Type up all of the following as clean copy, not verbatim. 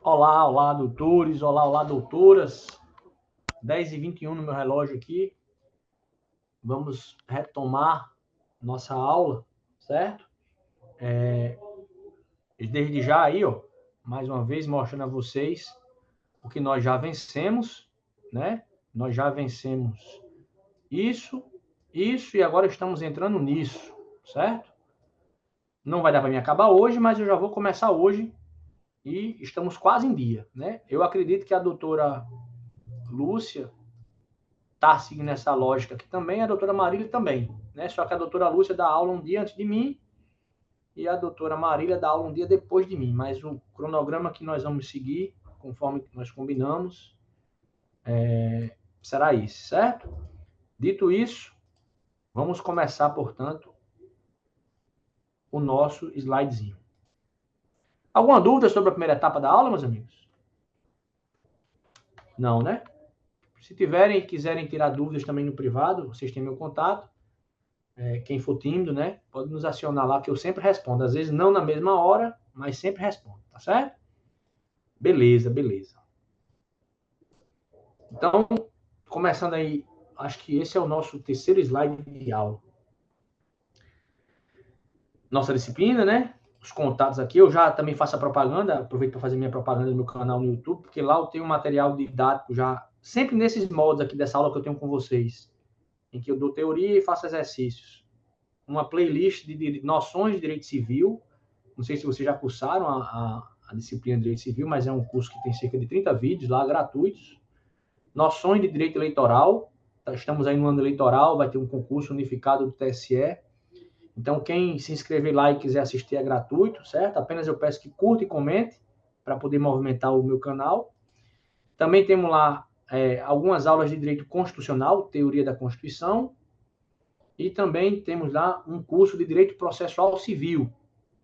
Olá, olá, doutores, olá, olá, doutoras. 10h21 no meu relógio aqui. Vamos retomar nossa aula, certo? Desde já aí, ó, mais uma vez mostrando a vocês o que nós já vencemos, né? Nós já vencemos isso, isso e agora estamos entrando nisso, certo? Não vai dar para me acabar hoje, mas eu já vou começar hoje e estamos quase em dia, né? Eu acredito que a doutora Lúcia está seguindo essa lógica aqui também, a doutora Marília também, né? Só que a doutora Lúcia dá aula um dia antes de mim e a doutora Marília dá aula um dia depois de mim, mas o cronograma que nós vamos seguir, conforme nós combinamos, será esse, certo? Dito isso, vamos começar, portanto, o nosso slidezinho. Alguma dúvida sobre a primeira etapa da aula, meus amigos? Não, né? Se tiverem e quiserem tirar dúvidas também no privado, vocês têm meu contato. Quem for tímido, né, pode nos acionar lá que eu sempre respondo. Às vezes não na mesma hora, mas sempre respondo, tá certo? Beleza, beleza. Então, começando aí, acho que esse é o nosso terceiro slide de aula. Nossa disciplina, né? Os contatos aqui, eu já também faço a propaganda, aproveito para fazer minha propaganda no meu canal no YouTube, porque lá eu tenho um material didático já, sempre nesses moldes aqui dessa aula que eu tenho com vocês, em que eu dou teoria e faço exercícios. Uma playlist de noções de direito civil. Não sei se vocês já cursaram a disciplina de Direito Civil, mas é um curso que tem cerca de 30 vídeos lá, gratuitos. Noções de Direito Eleitoral. Estamos aí no ano eleitoral, vai ter um concurso unificado do TSE. Então, quem se inscrever lá e quiser assistir é gratuito, certo? Apenas eu peço que curta e comente para poder movimentar o meu canal. Também temos lá algumas aulas de Direito Constitucional, Teoria da Constituição. E também temos lá um curso de Direito Processual Civil,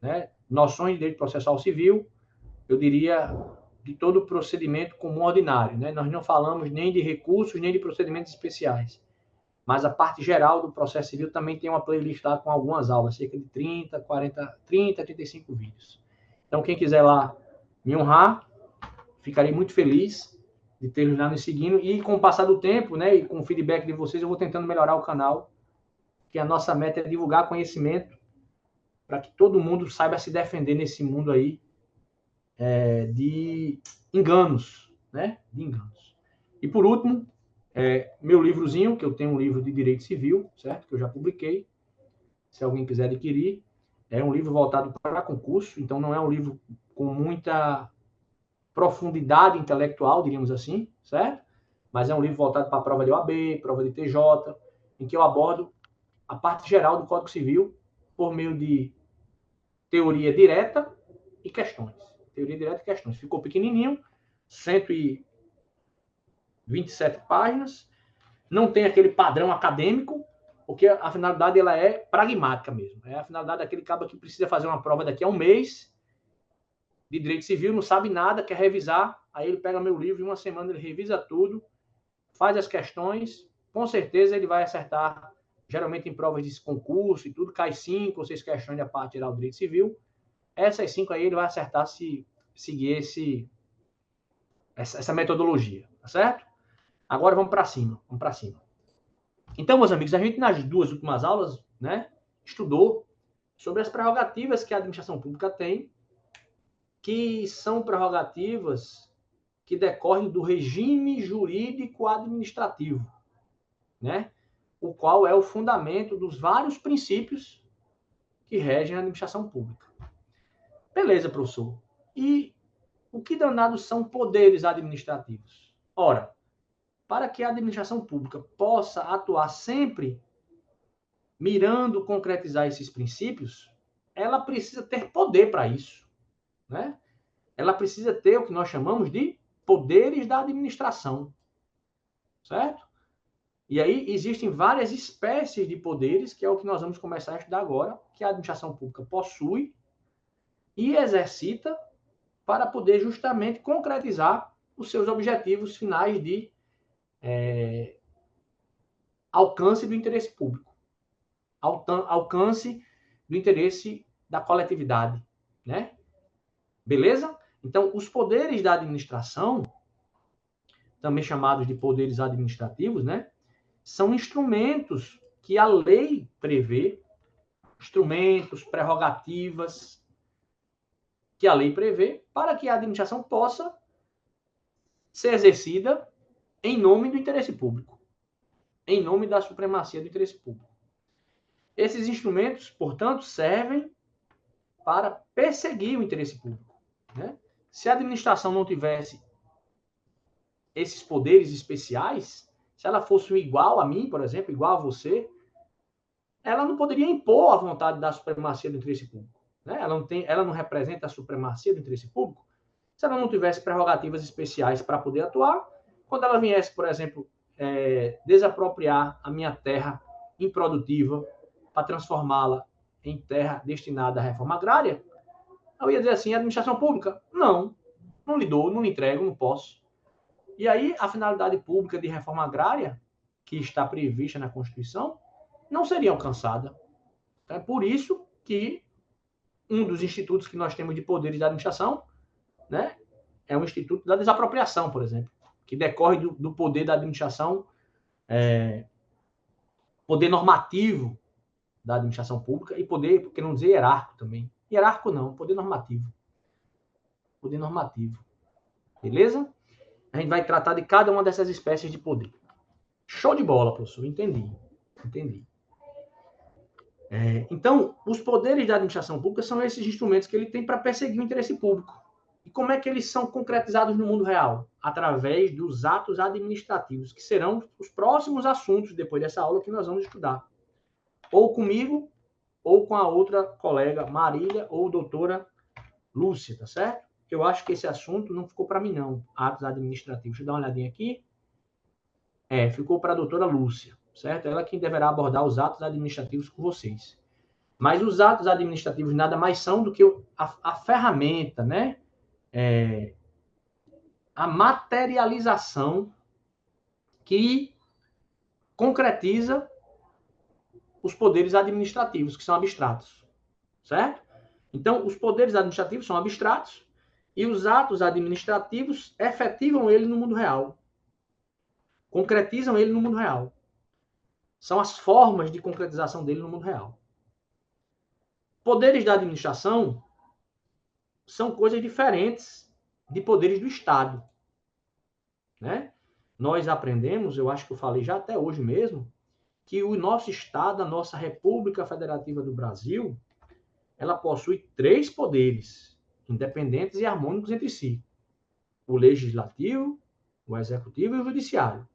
né? Noções de Direito Processual Civil, eu diria, de todo o procedimento comum ordinário, né? Nós não falamos nem de recursos, nem de procedimentos especiais. Mas a parte geral do processo civil também tem uma playlist lá com algumas aulas, cerca de 30, 40, 30, 35 vídeos. Então, quem quiser lá me honrar, ficarei muito feliz de ter-los lá me seguindo. E com o passar do tempo, né, e com o feedback de vocês, eu vou tentando melhorar o canal, que a nossa meta é divulgar conhecimento para que todo mundo saiba se defender nesse mundo aí de enganos, né? De enganos. E por último, meu livrozinho, que eu tenho um livro de Direito Civil, certo? Que eu já publiquei. Se alguém quiser adquirir, é um livro voltado para concurso, então não é um livro com muita profundidade intelectual, diríamos assim, certo? Mas é um livro voltado para a prova de OAB, prova de TJ, em que eu abordo a parte geral do Código Civil por meio de teoria direta e questões. Teoria direta e questões. Ficou pequenininho, 127 páginas. Não tem aquele padrão acadêmico, porque a finalidade ela é pragmática mesmo. É a finalidade daquele cabo que precisa fazer uma prova daqui a um mês de direito civil, não sabe nada, quer revisar, aí ele pega meu livro, em uma semana ele revisa tudo, faz as questões, com certeza ele vai acertar, geralmente em provas de concurso e tudo, cai 5 ou 6 questões da parte geral do direito civil. Essas 5 aí ele vai acertar se seguir essa metodologia, tá certo? Agora vamos para cima, vamos para cima. Então, meus amigos, a gente nas duas últimas aulas, né, estudou sobre as prerrogativas que a administração pública tem, que são prerrogativas que decorrem do regime jurídico administrativo, né, o qual é o fundamento dos vários princípios que regem a administração pública. Beleza, professor. E o que danados são poderes administrativos? Ora, para que a administração pública possa atuar sempre mirando concretizar esses princípios, ela precisa ter poder para isso, né? Ela precisa ter o que nós chamamos de poderes da administração, certo? E aí existem várias espécies de poderes, que é o que nós vamos começar a estudar agora, que a administração pública possui e exercita para poder justamente concretizar os seus objetivos finais de alcance do interesse público, alcance do interesse da coletividade, né? Beleza? Então, os poderes da administração, também chamados de poderes administrativos, né, são instrumentos que a lei prevê, instrumentos, prerrogativas que a lei prevê para que a administração possa ser exercida em nome do interesse público, em nome da supremacia do interesse público. Esses instrumentos, portanto, servem para perseguir o interesse público, né? Se a administração não tivesse esses poderes especiais, se ela fosse igual a mim, por exemplo, igual a você, ela não poderia impor a vontade da supremacia do interesse público, né? Ela não representa a supremacia do interesse público. Se ela não tivesse prerrogativas especiais para poder atuar, quando ela viesse, por exemplo, desapropriar a minha terra improdutiva para transformá-la em terra destinada à reforma agrária, eu ia dizer assim, a administração pública, não lhe dou, não lhe entrego, não posso. E aí, a finalidade pública de reforma agrária, que está prevista na Constituição, não seria alcançada. É por isso que um dos institutos que nós temos de poderes da administração, né, é o Instituto da Desapropriação, por exemplo, que decorre do poder da administração, poder normativo da administração pública e poder, por que não dizer hierárquico também. Hierárquico não, poder normativo. Poder normativo. Beleza? A gente vai tratar de cada uma dessas espécies de poder. Show de bola, professor. Entendi. Então, os poderes da administração pública são esses instrumentos que ele tem para perseguir o interesse público. E como é que eles são concretizados no mundo real? Através dos atos administrativos, que serão os próximos assuntos, depois dessa aula, que nós vamos estudar. Ou comigo, ou com a outra colega, Marília, ou doutora Lúcia, tá certo? Eu acho que esse assunto não ficou para mim, não. Atos administrativos. Deixa eu dar uma olhadinha aqui. Ficou para a doutora Lúcia, certo? Ela quem deverá abordar os atos administrativos com vocês. Mas os atos administrativos nada mais são do que a ferramenta, né? A materialização que concretiza os poderes administrativos, que são abstratos, certo? Então, os poderes administrativos são abstratos e os atos administrativos efetivam ele no mundo real, concretizam ele no mundo real. São as formas de concretização dele no mundo real. Poderes da administração são coisas diferentes de poderes do Estado, né? Nós aprendemos, eu acho que eu falei já até hoje mesmo, que o nosso Estado, a nossa República Federativa do Brasil, ela possui 3 poderes, independentes e harmônicos entre si. O Legislativo, o Executivo e o Judiciário.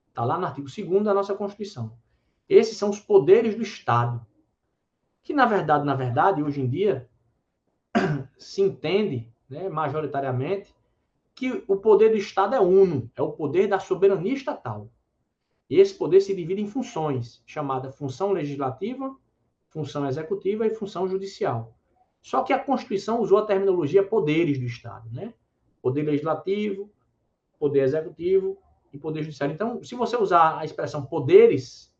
Está lá no artigo 2º da nossa Constituição. Esses são os poderes do Estado, que, na verdade, hoje em dia, se entende, né, majoritariamente, que o poder do Estado é uno, é o poder da soberania estatal. E esse poder se divide em funções, chamada função legislativa, função executiva e função judicial. Só que a Constituição usou a terminologia poderes do Estado, né? Poder legislativo, poder executivo e poder judiciário. Então, se você usar a expressão poderes,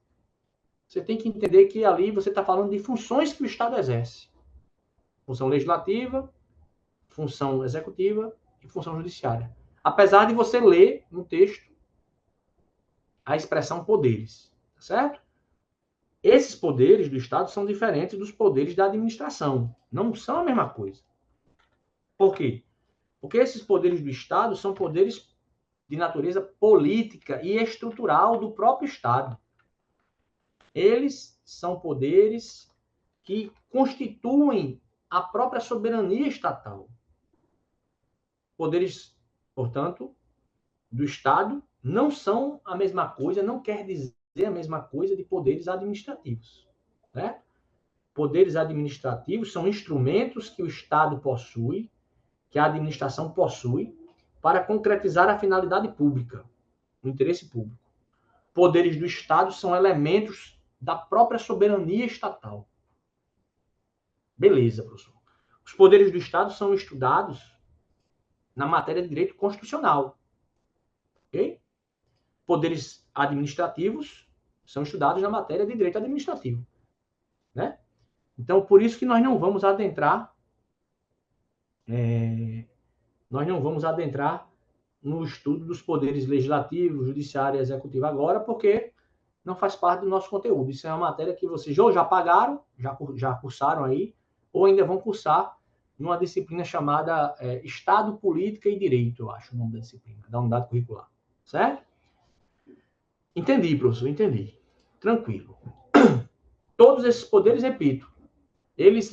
você tem que entender que ali você está falando de funções que o Estado exerce. Função legislativa, função executiva e função judiciária. Apesar de você ler no texto a expressão poderes, certo? Esses poderes do Estado são diferentes dos poderes da administração. Não são a mesma coisa. Por quê? Porque esses poderes do Estado são poderes de natureza política e estrutural do próprio Estado. Eles são poderes que constituem a própria soberania estatal. Poderes, portanto, do Estado não são a mesma coisa, não quer dizer a mesma coisa de poderes administrativos, né? Poderes administrativos são instrumentos que o Estado possui, que a administração possui, para concretizar a finalidade pública, o interesse público. Poderes do Estado são elementos da própria soberania estatal. Beleza, professor. Os poderes do Estado são estudados na matéria de direito constitucional. Ok? Poderes administrativos são estudados na matéria de direito administrativo, né? Então, por isso que nós não vamos adentrar nós não vamos adentrar no estudo dos poderes legislativo, judiciário e executivo agora, porque não faz parte do nosso conteúdo. Isso é uma matéria que vocês ou já pagaram, já cursaram aí, ou ainda vão cursar numa disciplina chamada Estado, Política e Direito, eu acho o nome da disciplina, da unidade curricular. Certo? Entendi, professor, entendi. Tranquilo. Todos esses poderes, repito, eles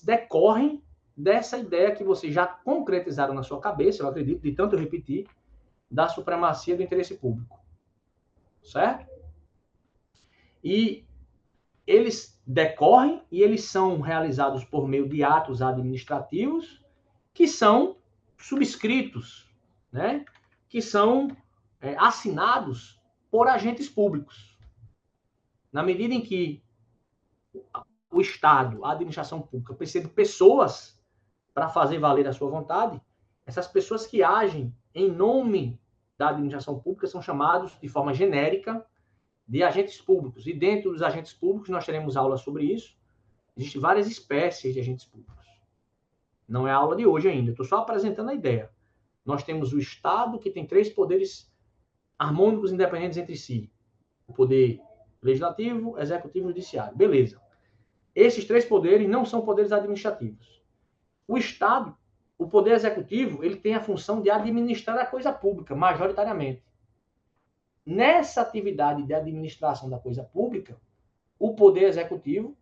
decorrem dessa ideia que vocês já concretizaram na sua cabeça, eu acredito, de tanto eu repetir, da supremacia do interesse público. Certo? E eles decorrem e eles são realizados por meio de atos administrativos que são subscritos, né? Que são assinados por agentes públicos. Na medida em que o Estado, a administração pública, precisa de pessoas para fazer valer a sua vontade, essas pessoas que agem em nome da administração pública são chamados, de forma genérica, de agentes públicos. E dentro dos agentes públicos, nós teremos aula sobre isso. Existem várias espécies de agentes públicos. Não é a aula de hoje ainda, estou só apresentando a ideia. Nós temos o Estado, que tem 3 poderes harmônicos independentes entre si. O poder legislativo, executivo e judiciário. Beleza. Esses 3 poderes não são poderes administrativos. O Estado, o poder executivo, ele tem a função de administrar a coisa pública, majoritariamente. Nessa atividade de administração da coisa pública, o poder executivo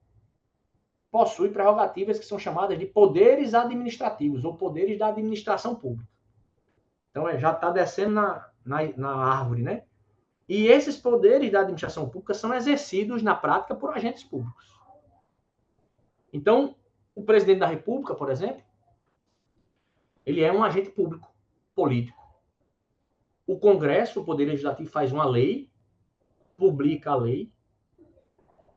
possui prerrogativas que são chamadas de poderes administrativos, ou poderes da administração pública. Então, já está descendo na árvore, né? E esses poderes da administração pública são exercidos na prática por agentes públicos. Então, o presidente da República, por exemplo, ele é um agente público, político. O Congresso, o Poder Legislativo, faz uma lei, publica a lei,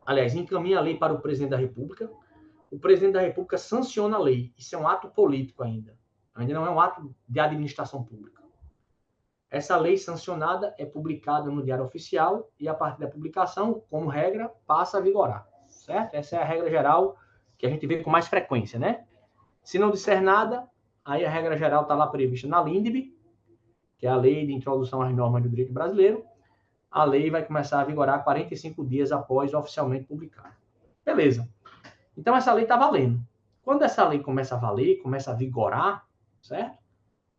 aliás, encaminha a lei para o presidente da República. O presidente da República sanciona a lei. Isso é um ato político ainda. Ainda não é um ato de administração pública. Essa lei sancionada é publicada no Diário Oficial e, a partir da publicação, como regra, passa a vigorar. Certo? Essa é a regra geral que a gente vê com mais frequência, né? Se não disser nada, aí a regra geral está lá prevista na LINDB, que é a Lei de Introdução às Normas do Direito Brasileiro. A lei vai começar a vigorar 45 dias após oficialmente publicar. Beleza. Então, essa lei está valendo. Quando essa lei começa a valer, começa a vigorar, certo?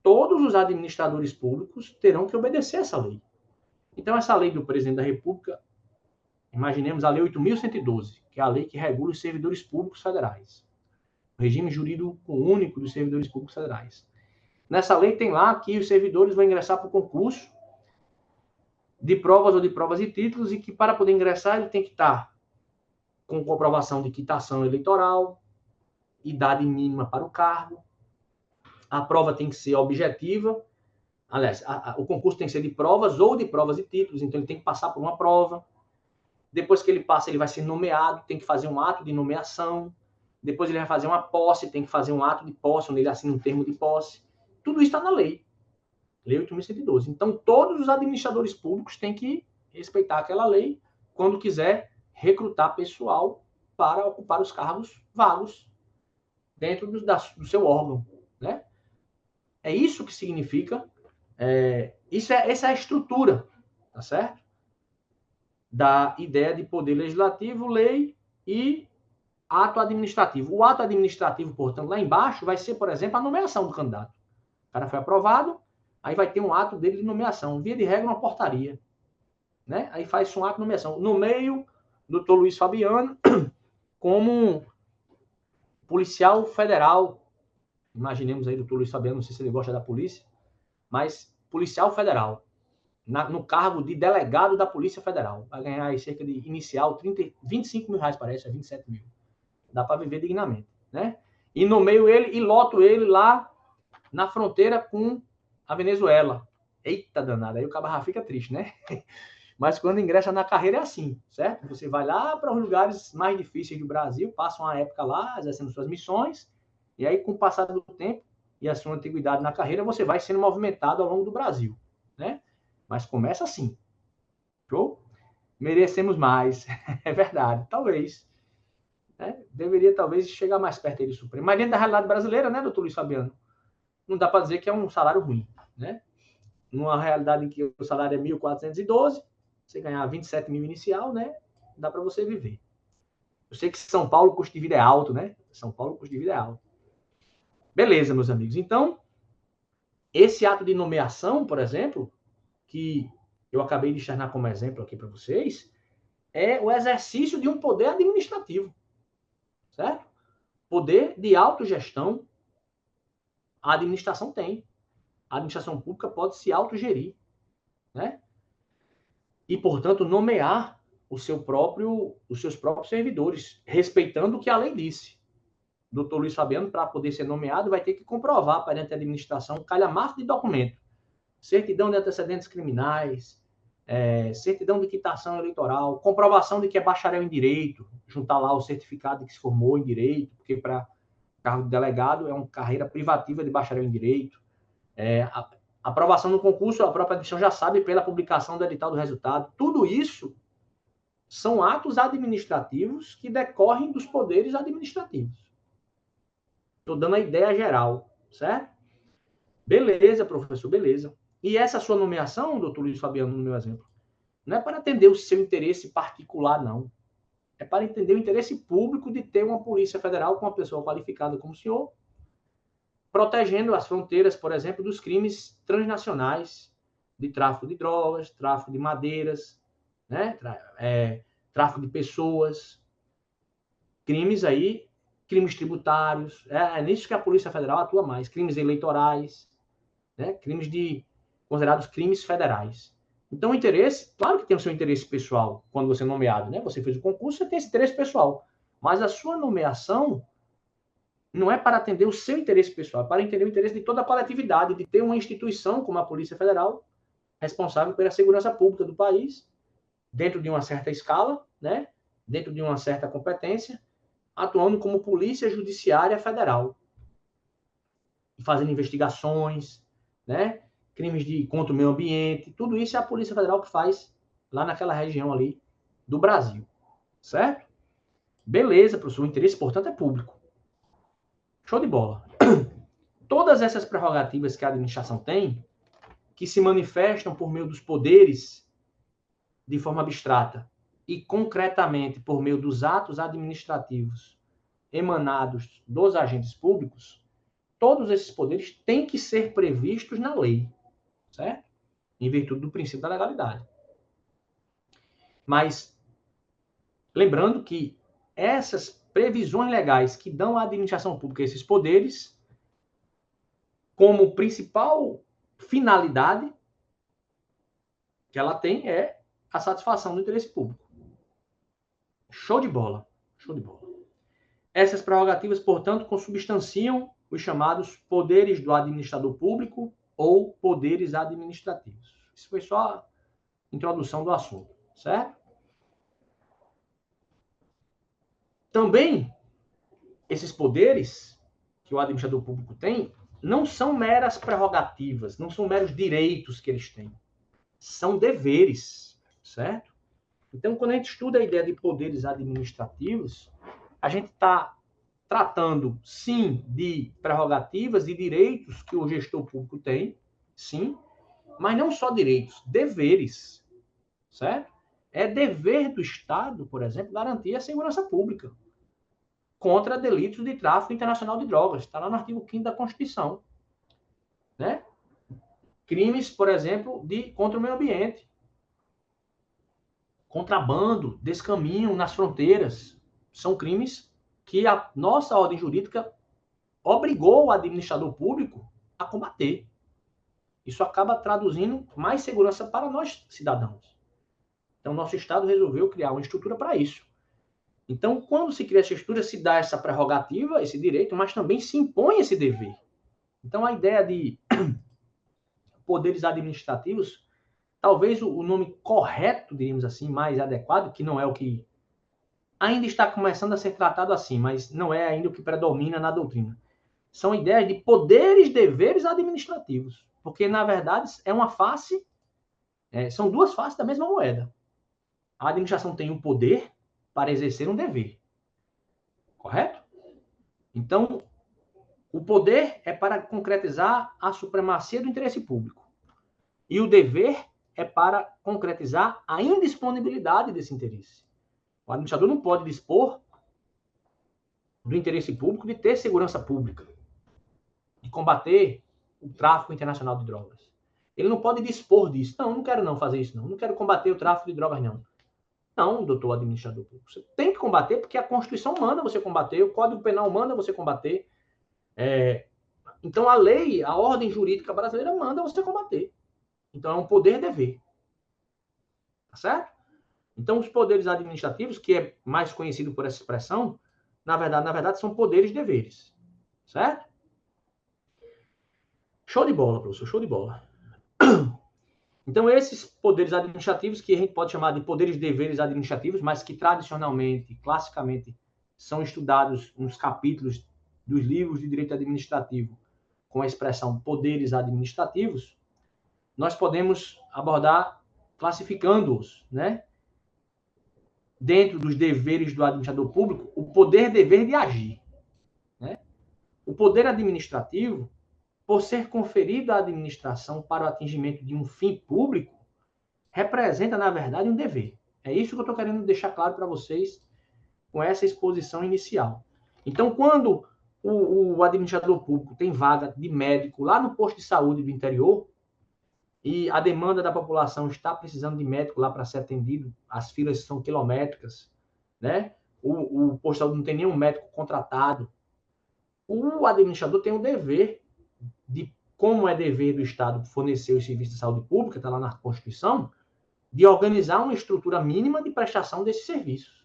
Todos os administradores públicos terão que obedecer essa lei. Então, essa lei do presidente da República, imaginemos a Lei 8.112, que é a lei que regula os servidores públicos federais. O regime jurídico único dos servidores públicos federais. Nessa lei tem lá que os servidores vão ingressar para o concurso de provas ou de provas e títulos e que para poder ingressar ele tem que estar com comprovação de quitação eleitoral, idade mínima para o cargo, a prova tem que ser objetiva, aliás, o concurso tem que ser de provas ou de provas e títulos, então ele tem que passar por uma prova, depois que ele passa ele vai ser nomeado, tem que fazer um ato de nomeação, depois ele vai fazer uma posse, tem que fazer um ato de posse, onde ele assina um termo de posse, tudo isso está na lei. Lei 8.112. Então, todos os administradores públicos têm que respeitar aquela lei quando quiser recrutar pessoal para ocupar os cargos vagos dentro do seu órgão. Né? É isso que significa, essa é a estrutura, tá certo? Da ideia de poder legislativo, lei e ato administrativo. O ato administrativo, portanto, lá embaixo vai ser, por exemplo, a nomeação do candidato. O cara foi aprovado, aí vai ter um ato dele de nomeação. Via de regra, uma portaria. Né? Aí faz um ato de nomeação. No meio, Dr. Luiz Fabiano, como policial federal. Imaginemos aí, Dr. Luiz Fabiano, não sei se ele gosta da polícia, mas policial federal. No cargo de delegado da Polícia Federal. Vai ganhar aí cerca de inicial 25 mil reais, parece, 27 mil. Dá para viver dignamente. Né? E nomeio ele e loto ele lá na fronteira com a Venezuela. Eita danada, aí o cara fica triste, né? Mas quando ingressa na carreira é assim, certo? Você vai lá para os lugares mais difíceis do Brasil, passa uma época lá, exercendo suas missões, e aí com o passar do tempo e a sua antiguidade na carreira, você vai sendo movimentado ao longo do Brasil, né? Mas começa assim. Show? Merecemos mais. É verdade, talvez. Né? Deveria talvez chegar mais perto aí do Supremo. Mas dentro da realidade brasileira, né, doutor Luiz Fabiano? não dá para dizer que é um salário ruim, né? Numa realidade em que o salário é 1.412, você ganhar 27 mil inicial, né? Dá para você viver. Eu sei que São Paulo o custo de vida é alto, né? São Paulo o custo de vida é alto. Beleza, meus amigos. Então, esse ato de nomeação, por exemplo, que eu acabei de externar como exemplo aqui para vocês, é o exercício de um poder administrativo, certo? Poder de autogestão, a administração tem. A administração pública pode se autogerir, né? E, portanto, nomear os seus próprios servidores, respeitando o que a lei disse. O doutor Luiz Fabiano, para poder ser nomeado, vai ter que comprovar perante a administração calhamaço de documento. Certidão de antecedentes criminais, certidão de quitação eleitoral, comprovação de que é bacharel em direito, juntar lá o certificado de que se formou em direito, porque para cargo de delegado é uma carreira privativa de bacharel em direito. A aprovação no concurso, a própria administração já sabe pela publicação do edital do resultado. Tudo isso são atos administrativos que decorrem dos poderes administrativos. Estou dando a ideia geral, certo? Beleza, professor, beleza. E essa sua nomeação, doutor Luiz Fabiano, no meu exemplo, não é para atender o seu interesse particular, não. É para entender o interesse público de ter uma Polícia Federal com uma pessoa qualificada como o senhor, protegendo as fronteiras, por exemplo, dos crimes transnacionais de tráfico de drogas, tráfico de madeiras, né? Tráfico de pessoas, crimes aí, crimes tributários. É nisso que a Polícia Federal atua mais. Crimes eleitorais, né? Crimes considerados crimes federais. Então, o interesse, claro que tem o seu interesse pessoal quando você é nomeado, né? Você fez o concurso, você tem esse interesse pessoal. Mas a sua nomeação não é para atender o seu interesse pessoal, é para entender o interesse de toda a coletividade, de ter uma instituição como a Polícia Federal, responsável pela segurança pública do país, dentro de uma certa escala, né? Dentro de uma certa competência, atuando como Polícia Judiciária Federal, fazendo investigações, né? Crimes contra o meio ambiente, tudo isso é a Polícia Federal que faz lá naquela região ali do Brasil, certo? Beleza, professor, o interesse, portanto, é público. Show de bola. Todas essas prerrogativas que a administração tem, que se manifestam por meio dos poderes de forma abstrata e concretamente por meio dos atos administrativos emanados dos agentes públicos, todos esses poderes têm que ser previstos na lei, certo? Em virtude do princípio da legalidade. Mas, lembrando que essas previsões legais que dão à administração pública esses poderes, como principal finalidade que ela tem é a satisfação do interesse público. Show de bola. Show de bola. Essas prerrogativas, portanto, consubstanciam os chamados poderes do administrador público ou poderes administrativos. Isso foi só a introdução do assunto, certo? Também, esses poderes que o administrador público tem não são meras prerrogativas, não são meros direitos que eles têm. São deveres, certo? Então, quando a gente estuda a ideia de poderes administrativos, a gente está tratando, sim, de prerrogativas e direitos que o gestor público tem, sim, mas não só direitos, deveres, certo? É dever do Estado, por exemplo, garantir a segurança pública contra delitos de tráfico internacional de drogas. Está lá no artigo 5º da Constituição. Né? Crimes, por exemplo, contra o meio ambiente. Contrabando, descaminho nas fronteiras. São crimes que a nossa ordem jurídica obrigou o administrador público a combater. Isso acaba traduzindo mais segurança para nós, cidadãos. Então, nosso Estado resolveu criar uma estrutura para isso. Então, quando se cria essa estrutura, se dá essa prerrogativa, esse direito, mas também se impõe esse dever. Então, a ideia de poderes administrativos, talvez o nome correto, diríamos assim, mais adequado, que não é o que ainda está começando a ser tratado assim, mas não é ainda o que predomina na doutrina. São ideias de poderes, deveres administrativos, porque, na verdade, é uma face, são duas faces da mesma moeda. A administração tem um poder para exercer um dever. Correto? Então, O poder é para concretizar a supremacia do interesse público. E o dever é para concretizar a indisponibilidade desse interesse. O administrador não pode dispor do interesse público de ter segurança pública, de combater o tráfico internacional de drogas. Ele não pode dispor disso. Não quero não fazer isso, não. Não quero combater o tráfico de drogas, não. Não, doutor administrador público. Você tem que combater porque a Constituição manda você combater, o Código Penal manda você combater. Então, a lei, a ordem jurídica brasileira manda você combater. Então, é um poder-dever. Tá certo? Então, os poderes administrativos, que é mais conhecido por essa expressão, na verdade são poderes-deveres. Certo? Show de bola, professor, show de bola. Então, esses poderes administrativos, que a gente pode chamar de poderes-deveres administrativos, mas que tradicionalmente, classicamente, são estudados nos capítulos dos livros de direito administrativo com a expressão poderes administrativos, nós podemos abordar classificando-os, né? Dentro dos deveres do administrador público, o poder-dever de agir. Né? O poder administrativo, por ser conferido à administração para o atingimento de um fim público, representa, na verdade, um dever. É isso que eu estou querendo deixar claro para vocês com essa exposição inicial. Então, quando o administrador público tem vaga de médico lá no posto de saúde do interior e a demanda da população está precisando de médico lá para ser atendido, as filas são quilométricas, né? O posto de saúde não tem nenhum médico contratado, o administrador tem o dever de, como é dever do Estado fornecer os serviços de saúde pública, está lá na Constituição, de organizar uma estrutura mínima de prestação desses serviços.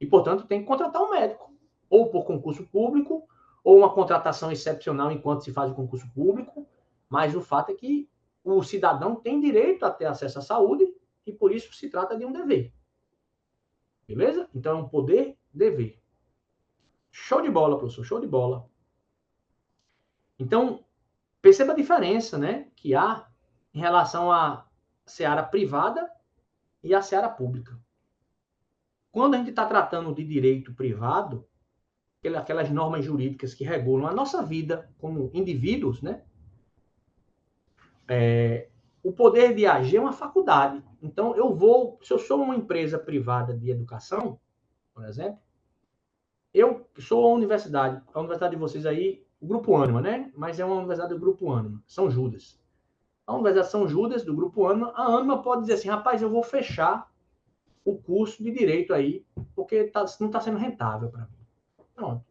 E, portanto, tem que contratar um médico, ou por concurso público, ou uma contratação excepcional enquanto se faz o concurso público, mas o fato é que o cidadão tem direito a ter acesso à saúde e, por isso, se trata de um dever. Beleza? Então, é um poder-dever. Show de bola, professor, show de bola. Então, perceba a diferença, né, que há em relação à seara privada e à seara pública. Quando a gente está tratando de direito privado, aquelas normas jurídicas que regulam a nossa vida como indivíduos, né, o poder de agir é uma faculdade. Então, se eu sou uma empresa privada de educação, por exemplo, eu sou a universidade de vocês aí, o Grupo Ânima, né? Mas é uma universidade do Grupo Ânima, São Judas. A Universidade São Judas, do Grupo Ânima, a Ânima pode dizer assim, rapaz, eu vou fechar o curso de Direito aí, porque não está sendo rentável para mim. Pronto.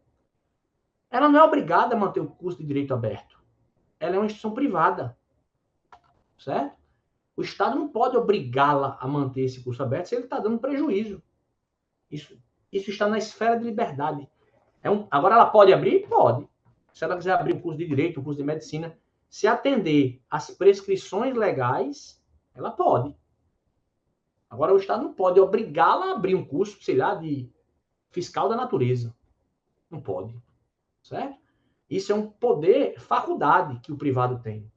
Ela não é obrigada a manter o curso de Direito aberto. Ela é uma instituição privada. Certo? O Estado não pode obrigá-la a manter esse curso aberto se ele está dando prejuízo. Isso está na esfera de liberdade. Agora, ela pode abrir? Pode. Se ela quiser abrir um curso de Direito, um curso de Medicina, se atender às prescrições legais, ela pode. Agora, o Estado não pode obrigá-la a abrir um curso, sei lá, de fiscal da natureza. Não pode. Certo? Isso é um poder, faculdade que o privado tem.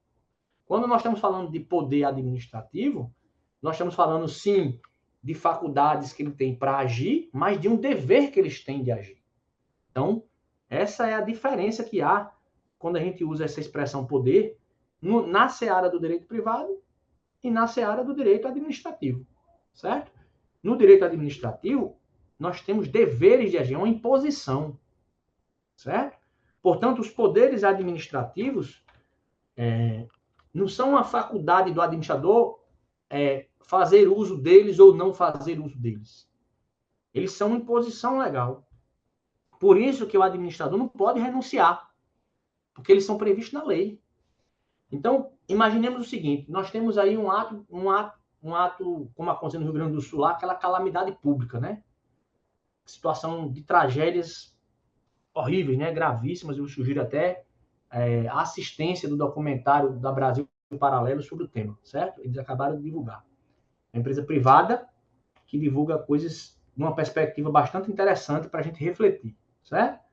Quando nós estamos falando de poder administrativo, nós estamos falando, sim, de faculdades que ele tem para agir, mas de um dever que eles têm de agir. Então, essa é a diferença que há quando a gente usa essa expressão poder na seara do direito privado e na seara do direito administrativo, certo? No direito administrativo, nós temos deveres de agir, é uma imposição, certo? Portanto, os poderes administrativos não são uma faculdade do administrador fazer uso deles ou não fazer uso deles. Eles são uma imposição legal. Por isso que o administrador não pode renunciar, porque eles são previstos na lei. Então, imaginemos o seguinte, nós temos aí um ato, como aconteceu no Rio Grande do Sul, lá, aquela calamidade pública, né? Situação de tragédias horríveis, né? Gravíssimas, eu sugiro até a assistência do documentário da Brasil Paralelo sobre o tema, certo? Eles acabaram de divulgar. É uma empresa privada que divulga coisas numa perspectiva bastante interessante para a gente refletir, certo?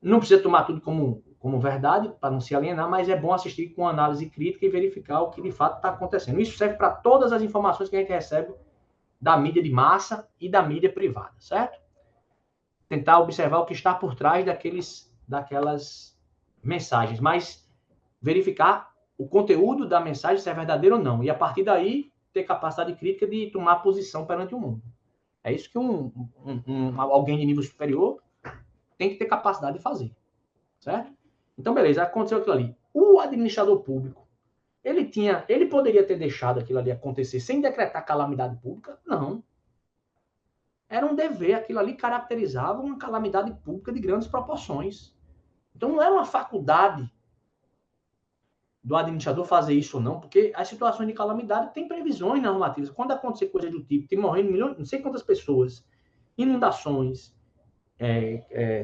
Não precisa tomar tudo como verdade, para não se alienar, mas é bom assistir com análise crítica e verificar o que de fato está acontecendo. Isso serve para todas as informações que a gente recebe da mídia de massa e da mídia privada, certo? Tentar observar o que está por trás daquelas mensagens, mas verificar o conteúdo da mensagem, se é verdadeiro ou não. E a partir daí, ter capacidade crítica de tomar posição perante o mundo. É isso que alguém de nível superior tem que ter capacidade de fazer. Certo? Então, beleza, aconteceu aquilo ali. O administrador público, ele poderia ter deixado aquilo ali acontecer sem decretar calamidade pública? Não. Era um dever, aquilo ali caracterizava uma calamidade pública de grandes proporções. Então, não era uma faculdade do administrador fazer isso ou não, porque as situações de calamidade têm previsões normativas. Quando acontecer coisa do tipo, tem morrendo milhões, não sei quantas pessoas, inundações,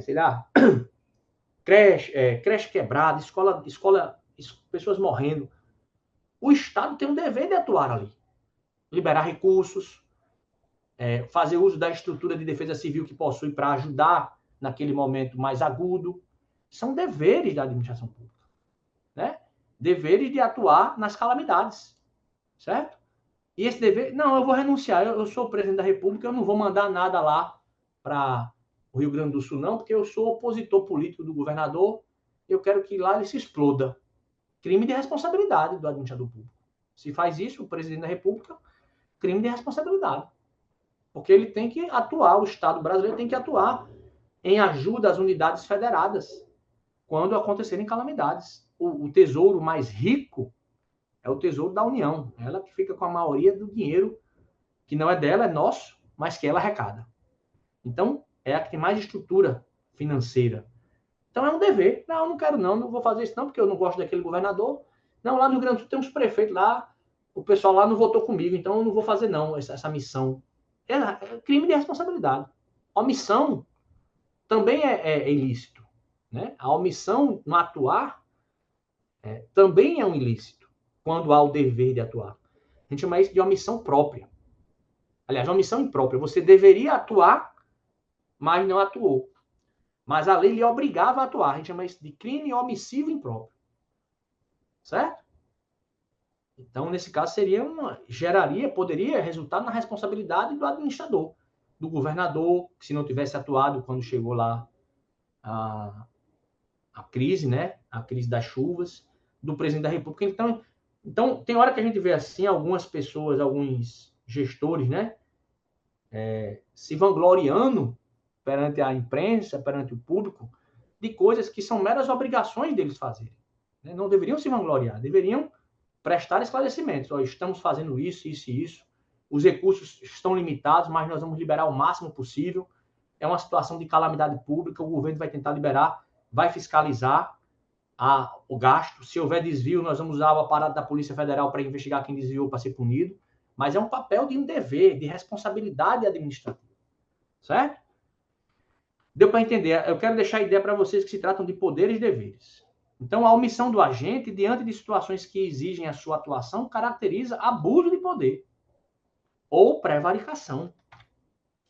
sei lá, creche quebrada, pessoas morrendo, o Estado tem um dever de atuar ali. Liberar recursos, fazer uso da estrutura de defesa civil que possui para ajudar naquele momento mais agudo. São deveres da administração pública. Né? Deveres de atuar nas calamidades. Certo? E esse dever, não, eu vou renunciar, eu sou o presidente da República, eu não vou mandar nada lá para o Rio Grande do Sul, não, porque eu sou opositor político do governador, eu quero que lá ele se exploda. Crime de responsabilidade do administrador público. Se faz isso, o presidente da República, crime de responsabilidade. Porque ele tem que atuar, o Estado brasileiro tem que atuar em ajuda às unidades federadas quando acontecerem calamidades. O tesouro mais rico é o tesouro da União. Ela que fica com a maioria do dinheiro, que não é dela, é nosso, mas que ela arrecada. Então, é a que tem mais estrutura financeira. Então, é um dever. Não, eu não quero não vou fazer isso não, porque eu não gosto daquele governador. Não, lá no Rio Grande do Sul tem uns prefeitos lá, o pessoal lá não votou comigo, então eu não vou fazer não essa missão. É crime de responsabilidade. Omissão também é ilícito. Né? A omissão no atuar também é um ilícito, quando há o dever de atuar. A gente chama isso de omissão própria. Aliás, omissão imprópria. Você deveria atuar, mas não atuou. Mas a lei lhe obrigava a atuar. A gente chama isso de crime omissivo impróprio. Certo? Então, nesse caso, poderia resultar na responsabilidade do administrador, do governador, que se não tivesse atuado quando chegou lá a crise, né? A crise das chuvas, do presidente da República. Então, tem hora que a gente vê assim, algumas pessoas, alguns gestores, né? Se vangloriando perante a imprensa, perante o público, de coisas que são meras obrigações deles fazerem. Né? Não deveriam se vangloriar, deveriam prestar esclarecimentos. Estamos fazendo isso, isso e isso. Os recursos estão limitados, mas nós vamos liberar o máximo possível. É uma situação de calamidade pública, o governo vai tentar liberar, vai fiscalizar o gasto. Se houver desvio, nós vamos usar o aparato da Polícia Federal para investigar quem desviou para ser punido. Mas é um papel de um dever, de responsabilidade administrativa. Certo? Deu para entender? Eu quero deixar a ideia para vocês que se tratam de poderes e deveres. Então, a omissão do agente, diante de situações que exigem a sua atuação, caracteriza abuso de poder ou prevaricação.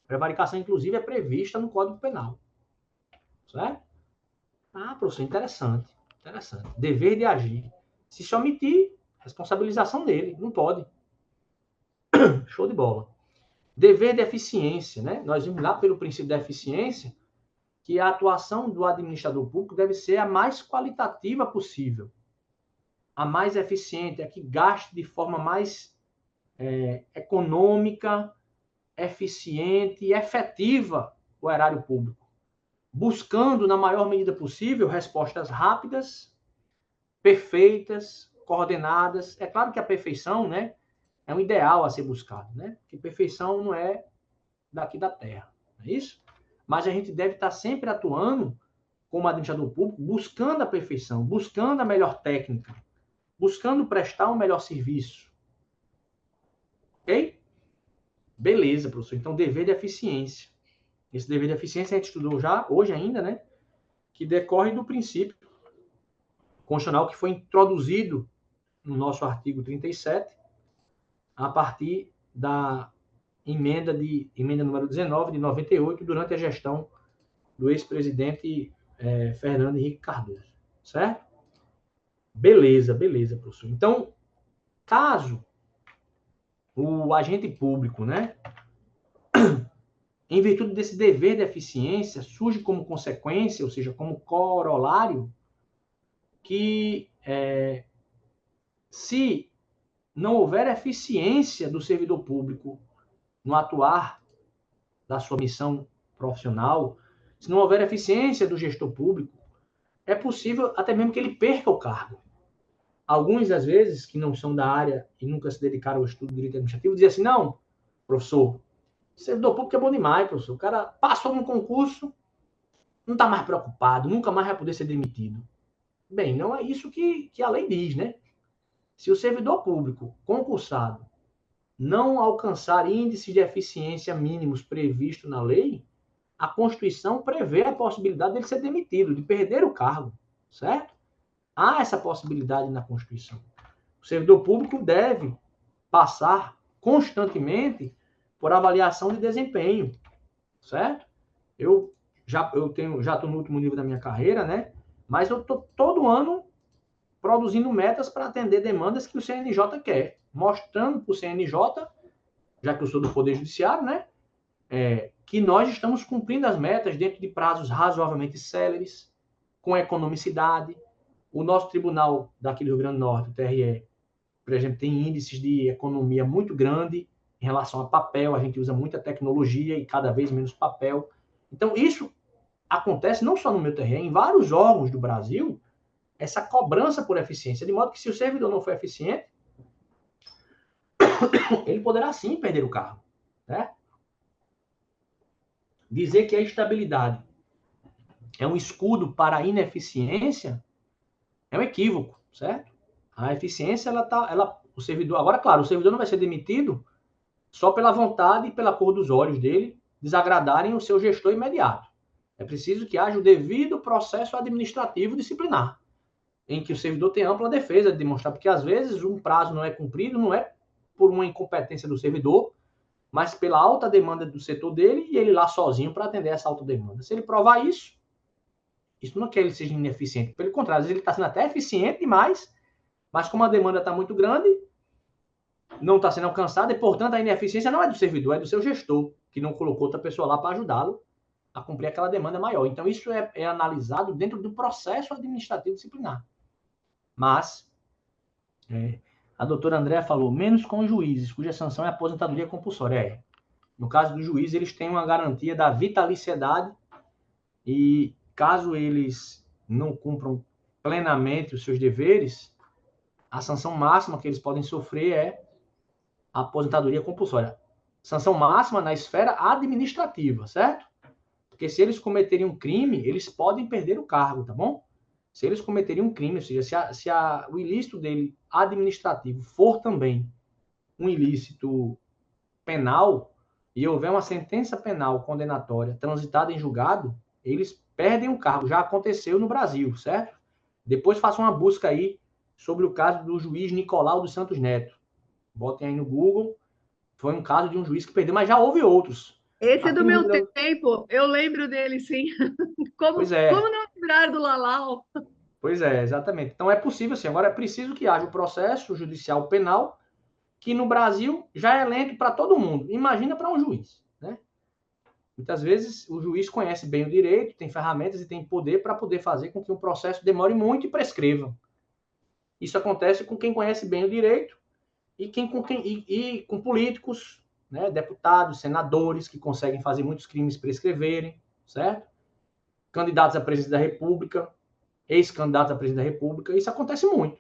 Prevaricação, inclusive, é prevista no Código Penal. Certo? Professor, interessante. Interessante. Dever de agir. Se omitir, responsabilização dele. Não pode. Show de bola. Dever de eficiência, né? Nós vimos lá pelo princípio da eficiência que a atuação do administrador público deve ser a mais qualitativa possível, a mais eficiente, a que gaste de forma mais econômica, eficiente e efetiva o erário público, buscando, na maior medida possível, respostas rápidas, perfeitas, coordenadas. É claro que a perfeição, né, é um ideal a ser buscado, né? Porque perfeição não é daqui da Terra, não é isso? Mas a gente deve estar sempre atuando como administrador público, buscando a perfeição, buscando a melhor técnica, buscando prestar um melhor serviço. Ok? Beleza, professor. Então, dever de eficiência. Esse dever de eficiência a gente estudou já, hoje ainda, né? Que decorre do princípio constitucional que foi introduzido no nosso artigo 37, a partir da emenda número 19 de 98, durante a gestão do ex-presidente Fernando Henrique Cardoso. Certo? Beleza, professor. Então, caso o agente público, né, em virtude desse dever de eficiência, surge como consequência, ou seja, como corolário, que se não houver eficiência do servidor público no atuar da sua missão profissional, se não houver eficiência do gestor público, é possível até mesmo que ele perca o cargo. Alguns, às vezes, que não são da área e nunca se dedicaram ao estudo de direito administrativo, dizem assim, não, professor, servidor público é bom demais, professor. O cara passou no concurso, não está mais preocupado, nunca mais vai poder ser demitido. Bem, não é isso que a lei diz, né? Se o servidor público concursado não alcançar índices de eficiência mínimos previstos na lei, a Constituição prevê a possibilidade dele ser demitido, de perder o cargo, certo? Há essa possibilidade na Constituição. O servidor público deve passar constantemente por avaliação de desempenho, certo? Eu já estou no último nível da minha carreira, né? Mas eu estou todo ano produzindo metas para atender demandas que o CNJ quer, mostrando para o CNJ, já que eu sou do Poder Judiciário, né? Que nós estamos cumprindo as metas dentro de prazos razoavelmente céleres, com economicidade. O nosso tribunal daqui do Rio Grande do Norte, o TRE, por exemplo, tem índices de economia muito grande em relação a papel, a gente usa muita tecnologia e cada vez menos papel. Então, isso acontece não só no meu TRE, em vários órgãos do Brasil, essa cobrança por eficiência, de modo que se o servidor não for eficiente, ele poderá sim perder o cargo, né? Dizer que a estabilidade é um escudo para a ineficiência é um equívoco, certo? A eficiência, o servidor, agora, claro, o servidor não vai ser demitido só pela vontade e pela cor dos olhos dele desagradarem o seu gestor imediato. É preciso que haja o devido processo administrativo disciplinar, em que o servidor tem ampla defesa de demonstrar, porque às vezes um prazo não é cumprido, não é por uma incompetência do servidor, mas pela alta demanda do setor dele e ele lá sozinho para atender essa alta demanda. Se ele provar isso não é que ele seja ineficiente, pelo contrário, às vezes ele está sendo até eficiente demais, mas como a demanda está muito grande, não está sendo alcançada, e portanto a ineficiência não é do servidor, é do seu gestor, que não colocou outra pessoa lá para ajudá-lo a cumprir aquela demanda maior. Então isso é analisado dentro do processo administrativo disciplinar. Mas a doutora Andréa falou, menos com juízes, cuja sanção é aposentadoria compulsória. No caso do juiz, eles têm uma garantia da vitaliciedade e caso eles não cumpram plenamente os seus deveres, a sanção máxima que eles podem sofrer é a aposentadoria compulsória. Sanção máxima na esfera administrativa, certo? Porque se eles cometerem um crime, eles podem perder o cargo, tá bom? Se eles cometerem um crime, ou seja, se o ilícito dele administrativo for também um ilícito penal e houver uma sentença penal condenatória transitada em julgado, eles perdem o cargo. Já aconteceu no Brasil, certo? Depois façam uma busca aí sobre o caso do juiz Nicolau dos Santos Neto. Botem aí no Google. Foi um caso de um juiz que perdeu, mas já houve outros. Esse é do meu tempo, eu lembro dele, sim. Como não lembrar do Lalau? Pois é, exatamente. Então é possível, sim. Agora é preciso que haja o processo judicial penal, que no Brasil já é lento para todo mundo. Imagina para um juiz, né? Muitas vezes o juiz conhece bem o direito, tem ferramentas e tem poder para poder fazer com que um processo demore muito e prescreva. Isso acontece com quem conhece bem o direito e com políticos, né, deputados, senadores que conseguem fazer muitos crimes prescreverem, certo? Candidatos à presidência da República, ex-candidatos à presidência da República, isso acontece muito.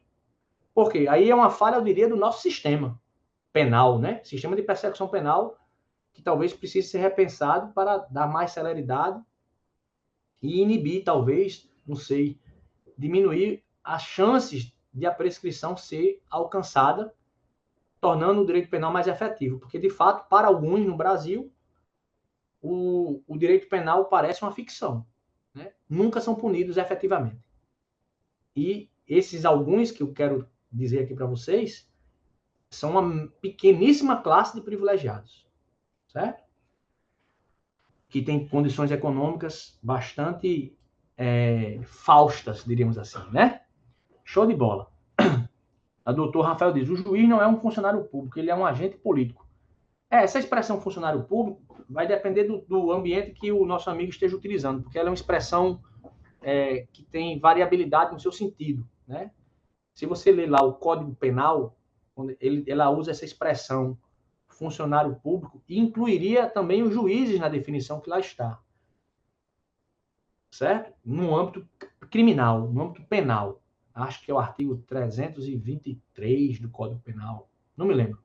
Por quê? Aí é uma falha, eu diria, do nosso sistema penal, né? Sistema de persecução penal, que talvez precise ser repensado para dar mais celeridade e inibir, talvez, não sei, diminuir as chances de a prescrição ser alcançada, tornando o direito penal mais efetivo. Porque, de fato, para alguns no Brasil, o direito penal parece uma ficção, né? Nunca são punidos efetivamente. E esses alguns que eu quero dizer aqui para vocês são uma pequeníssima classe de privilegiados, certo? Que tem condições econômicas bastante faustas, diríamos assim, né? Show de bola. A doutor Rafael diz, o juiz não é um funcionário público, ele é um agente político. Essa expressão funcionário público vai depender do ambiente que o nosso amigo esteja utilizando, porque ela é uma expressão que tem variabilidade no seu sentido. né? Se você ler lá o Código Penal, ela usa essa expressão funcionário público e incluiria também os juízes na definição que lá está. Certo? No âmbito criminal, no âmbito penal. Acho que é o artigo 323 do Código Penal. Não me lembro.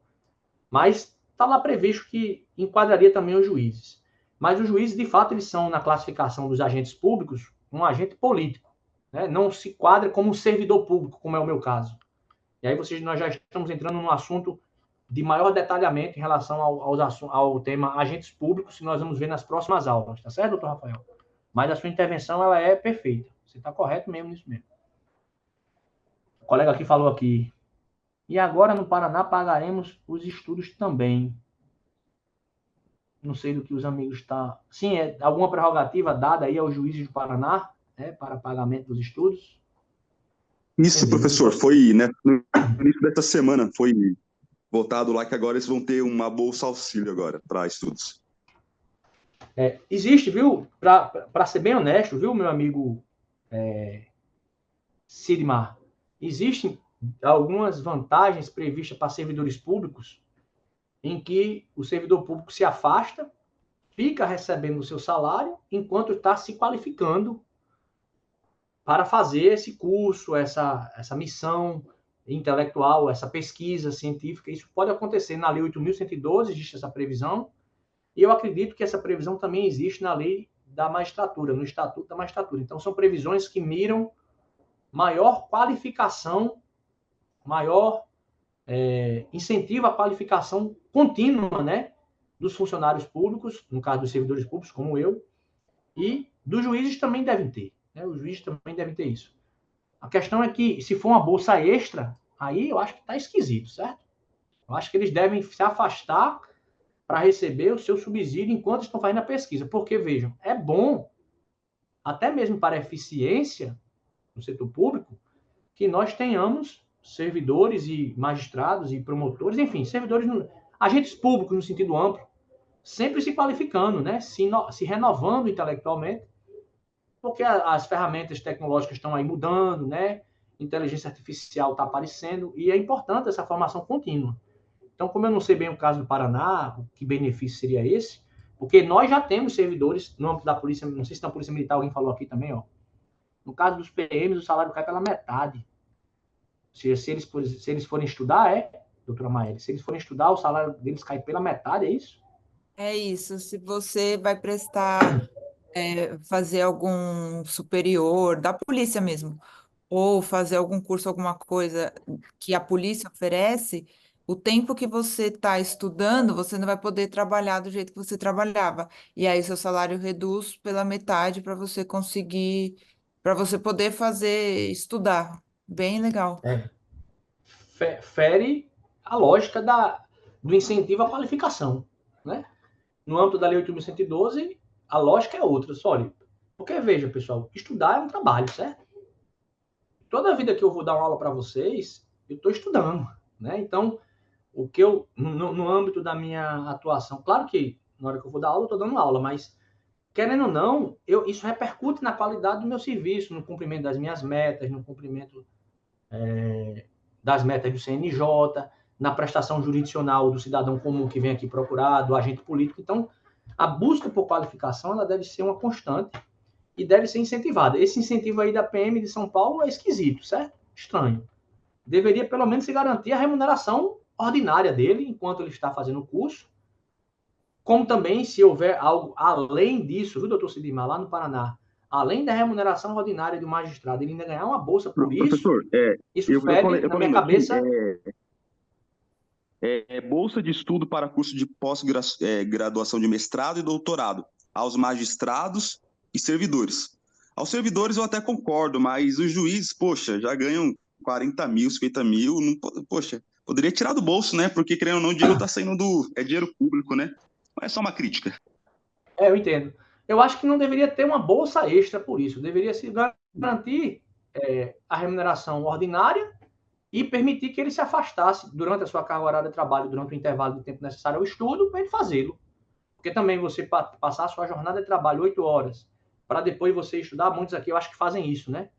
Mas está lá previsto que enquadraria também os juízes. Mas os juízes, de fato, eles são, na classificação dos agentes públicos, um agente político. Né? Não se quadra como um servidor público, como é o meu caso. E aí nós já estamos entrando num assunto de maior detalhamento em relação ao tema agentes públicos, que nós vamos ver nas próximas aulas. Tá certo, doutor Rafael? Mas a sua intervenção, ela é perfeita. Você está correto mesmo nisso mesmo. O colega aqui falou aqui. E agora no Paraná pagaremos os estudos também. Não sei do que os amigos estão... Sim, é alguma prerrogativa dada aí aos juízes do Paraná, né, para pagamento dos estudos? Isso, professor, foi, né, no início dessa semana, foi votado lá que agora eles vão ter uma bolsa auxílio agora para estudos. Existe, viu? Para ser bem honesto, viu, meu amigo Sidmar? Existem algumas vantagens previstas para servidores públicos em que o servidor público se afasta, fica recebendo o seu salário, enquanto está se qualificando para fazer esse curso, essa missão intelectual, essa pesquisa científica. Isso pode acontecer na Lei 8.112, existe essa previsão, e eu acredito que essa previsão também existe na Lei da Magistratura, no Estatuto da Magistratura. Então, são previsões que miram maior qualificação, maior incentivo à qualificação contínua, né, dos funcionários públicos, no caso dos servidores públicos, como eu, e dos juízes também devem ter. Né, os juízes também devem ter isso. A questão é que, se for uma bolsa extra, aí eu acho que está esquisito, certo? Eu acho que eles devem se afastar para receber o seu subsídio enquanto estão fazendo a pesquisa. Porque, vejam, é bom, até mesmo para a eficiência no setor público, que nós tenhamos servidores e magistrados e promotores, enfim, servidores, agentes públicos no sentido amplo, sempre se qualificando, né? se renovando intelectualmente, porque as ferramentas tecnológicas estão aí mudando, né? Inteligência artificial está aparecendo, e é importante essa formação contínua. Então, como eu não sei bem o caso do Paraná, que benefício seria esse? Porque nós já temos servidores no âmbito da polícia, não sei se na polícia militar alguém falou aqui também, ó. No caso dos PMs, o salário cai pela metade. Se eles forem estudar, doutora Maíra, se eles forem estudar, o salário deles cai pela metade, é isso? É isso. Se você vai prestar, fazer algum superior, da polícia mesmo, ou fazer algum curso, alguma coisa que a polícia oferece, o tempo que você está estudando, você não vai poder trabalhar do jeito que você trabalhava. E aí seu salário reduz pela metade para você conseguir, para você poder fazer, estudar. Bem legal. Fere a lógica do incentivo à qualificação, né? No âmbito da Lei 8.112, a lógica é outra, só. Porque, veja, pessoal, estudar é um trabalho, certo? Toda vida que eu vou dar uma aula para vocês, eu estou estudando, né? Então, o que eu, no âmbito da minha atuação, claro que na hora que eu vou dar aula, eu estou dando aula, mas, querendo ou não, isso repercute na qualidade do meu serviço, no cumprimento das minhas metas, no cumprimento das metas do CNJ, na prestação jurisdicional do cidadão comum que vem aqui procurar, do agente político. Então, a busca por qualificação, ela deve ser uma constante e deve ser incentivada. Esse incentivo aí da PM de São Paulo é esquisito, certo? Estranho. Deveria, pelo menos, se garantir a remuneração ordinária dele, enquanto ele está fazendo o curso, como também, se houver algo além disso, viu, doutor Sidmar, lá no Paraná, além da remuneração ordinária do magistrado, ele ainda ganhar uma bolsa por isso, professor, isso fere na minha cabeça... bolsa de estudo para curso de pós-graduação de mestrado e doutorado aos magistrados e servidores. Aos servidores eu até concordo, mas os juízes, poxa, já ganham 40 mil, 50 mil, não, poxa, poderia tirar do bolso, né? Porque, querendo ou não, o dinheiro está saindo dinheiro público, né? Mas é só uma crítica. Eu entendo. Eu acho que não deveria ter uma bolsa extra por isso. Deveria se garantir a remuneração ordinária e permitir que ele se afastasse durante a sua carga horária de trabalho, durante o intervalo de tempo necessário ao estudo, para ele fazê-lo. Porque também você passar a sua jornada de trabalho 8 horas, para depois você estudar, muitos aqui eu acho que fazem isso, né?